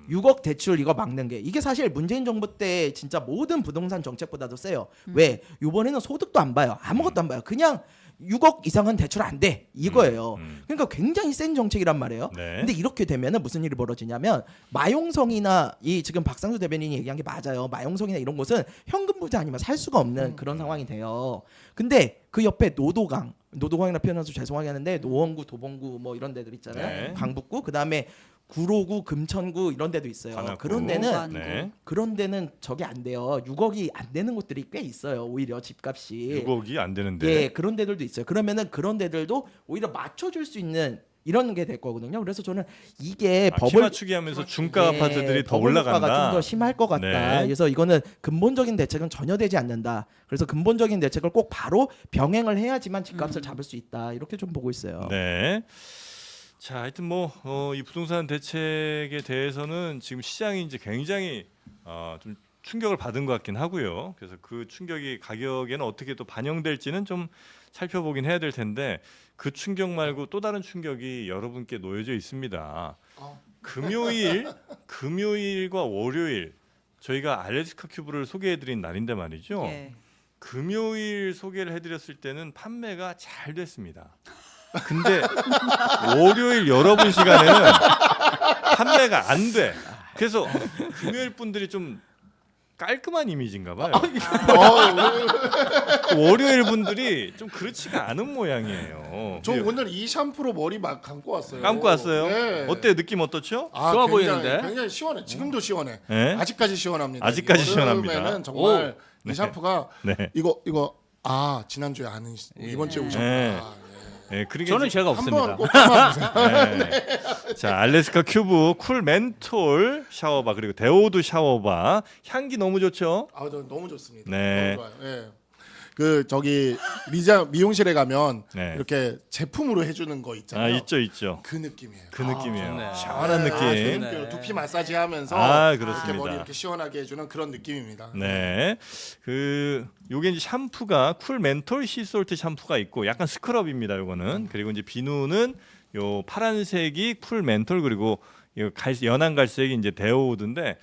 S2: 6억 대출 이거 막는 게 이게 사실 문재인 정부 때 진짜 모든 부동산 정책보다도 세요. 왜? 이번에는 소득도 안 봐요. 아무것도 안 봐요. 그냥 6억 이상은 대출 안 돼. 이거예요. 그러니까 굉장히 센 정책이란 말이에요.
S4: 네.
S2: 근데 이렇게 되면은 무슨 일이 벌어지냐면 마용성이나 이 지금 박상수 대변인이 얘기한 게 맞아요. 마용성이나 이런 곳은 현금 부자 아니면 살 수가 없는 그런 상황이 돼요. 근데 그 옆에 노도강이라 표현해서 죄송하게 하는데 노원구, 도봉구 뭐 이런 데들 있잖아요.
S4: 네.
S2: 강북구 그다음에 구로구, 금천구 이런 데도 있어요.
S4: 관악구.
S2: 그런 데는
S4: 네.
S2: 그런 데는 저게 안 돼요. 6억이 안 되는 곳들이 꽤 있어요. 오히려 집값이.
S4: 6억이 안 되는데.
S2: 예, 그런 데들도 있어요. 그러면은 그런 데들도 오히려 맞춰줄 수 있는 이런 게 될 거거든요. 그래서 저는 이게
S4: 키 맞추기 하면서 중가 아파트들이 더 올라간다.
S2: 좀 더 심할 것 같다.
S4: 네.
S2: 그래서 이거는 근본적인 대책은 전혀 되지 않는다. 그래서 근본적인 대책을 꼭 바로 병행을 해야지만 집값을 잡을 수 있다. 이렇게 좀 보고 있어요.
S4: 네. 자, 하여튼 뭐 이 부동산 대책에 대해서는 지금 시장이 이제 굉장히 좀 충격을 받은 것 같긴 하고요. 그래서 그 충격이 가격에는 어떻게 또 반영될지는 좀 살펴보긴 해야 될 텐데 그 충격 말고 또 다른 충격이 여러분께 놓여져 있습니다. 금요일과 월요일 저희가 알래스카 큐브를 소개해드린 날인데 말이죠.
S5: 예.
S4: 금요일 소개를 해드렸을 때는 판매가 잘 됐습니다. 근데 월요일 여러분 시간에는 판매가 안 돼. 그래서 금요일 분들이 좀 깔끔한 이미지인가 봐요. 월요일 분들이 좀 그렇지가 않은 모양이에요.
S3: 저 오늘 이 샴푸로 머리 막 감고 왔어요.
S4: 감고 왔어요?
S3: 네.
S4: 어때요? 느낌 어떻죠?
S1: 좋아
S3: 굉장히,
S1: 보이는데?
S3: 굉장히 시원해. 지금도 시원해.
S4: 네?
S3: 아직까지 시원합니다.
S4: 아직까지 시원합니다.
S3: 여름에는 정말
S4: 네.
S3: 이 샴푸가
S4: 네.
S3: 이거 지난주에 아는 이번 주에 오셨구나.
S4: 네. 네, 그러니까
S1: 저는
S4: 이제
S1: 제가 없습니다.
S3: 한번 꼭 참아보세요.
S4: 네. 자, 알래스카 큐브 쿨 멘톨 샤워바 그리고 데오드 샤워바 향기 너무 좋죠?
S3: 너무 좋습니다.
S4: 네.
S3: 너무 좋아요. 예. 그 저기 미용실에 가면
S4: 네.
S3: 이렇게 제품으로 해주는 거 있잖아요.
S4: 있죠.
S3: 그 느낌이에요.
S4: 그 느낌이에요.
S1: 좋네.
S4: 시원한 느낌.
S3: 그 느낌이에요. 두피 마사지 하면서
S4: 그렇습니다.
S3: 이렇게 머리 이렇게 시원하게 해주는 그런 느낌입니다.
S4: 네, 요게 이제 샴푸가 쿨 멘톨 시솔트 샴푸가 있고 약간 스크럽입니다. 요거는 그리고 이제 비누는 요 파란색이 쿨 멘톨 그리고 연한 갈색이 이제 데오우드인데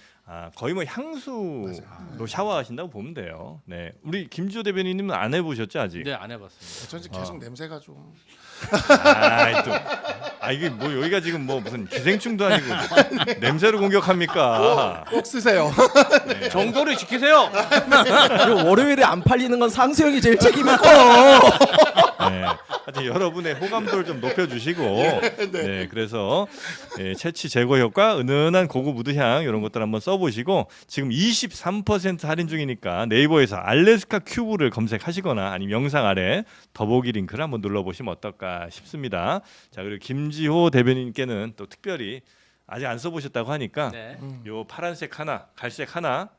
S4: 거의 뭐 향수로 샤워하신다고 보면 돼요. 네, 우리 김지호 대변인님은 안 해보셨죠 아직?
S1: 네, 안 해봤습니다.
S3: 전 지금 계속 냄새가 좀
S4: 이게 뭐 여기가 지금 뭐 무슨 기생충도 아니고 냄새로 공격합니까?
S3: 꼭 쓰세요.
S1: 정도를 지키세요.
S2: 그리고 월요일에 안 팔리는 건 상수형이 제일 책임이 커.
S4: 네. 하여튼 여러분의 호감도를 좀 높여주시고 네, 그래서 채취 제거 효과, 은은한 고급 우드향 이런 것들 한번 써보시고 지금 23% 할인 중이니까 네이버에서 알래스카 큐브를 검색하시거나 아니면 영상 아래 더보기 링크를 한번 눌러보시면 어떨까 싶습니다. 자, 그리고 김지호 대변인께는 또 특별히 아직 안 써보셨다고 하니까
S1: 네.
S4: 요 파란색 하나, 갈색 하나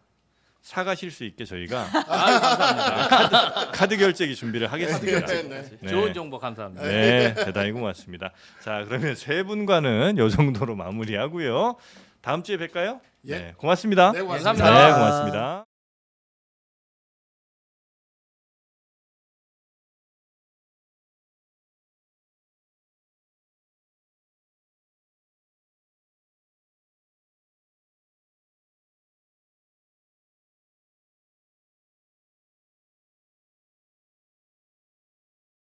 S4: 사가실 수 있게 저희가
S1: 감사합니다.
S4: 카드 결제기 준비를 하겠습니다. 네.
S1: 좋은 정보 감사합니다.
S4: 네, 대단히 고맙습니다. 자, 그러면 세 분과는 요 정도로 마무리하고요. 다음 주에 뵐까요?
S3: 예.
S4: 네, 고맙습니다.
S3: 네, 고맙습니다.
S1: 감사합니다.
S4: 네, 고맙습니다.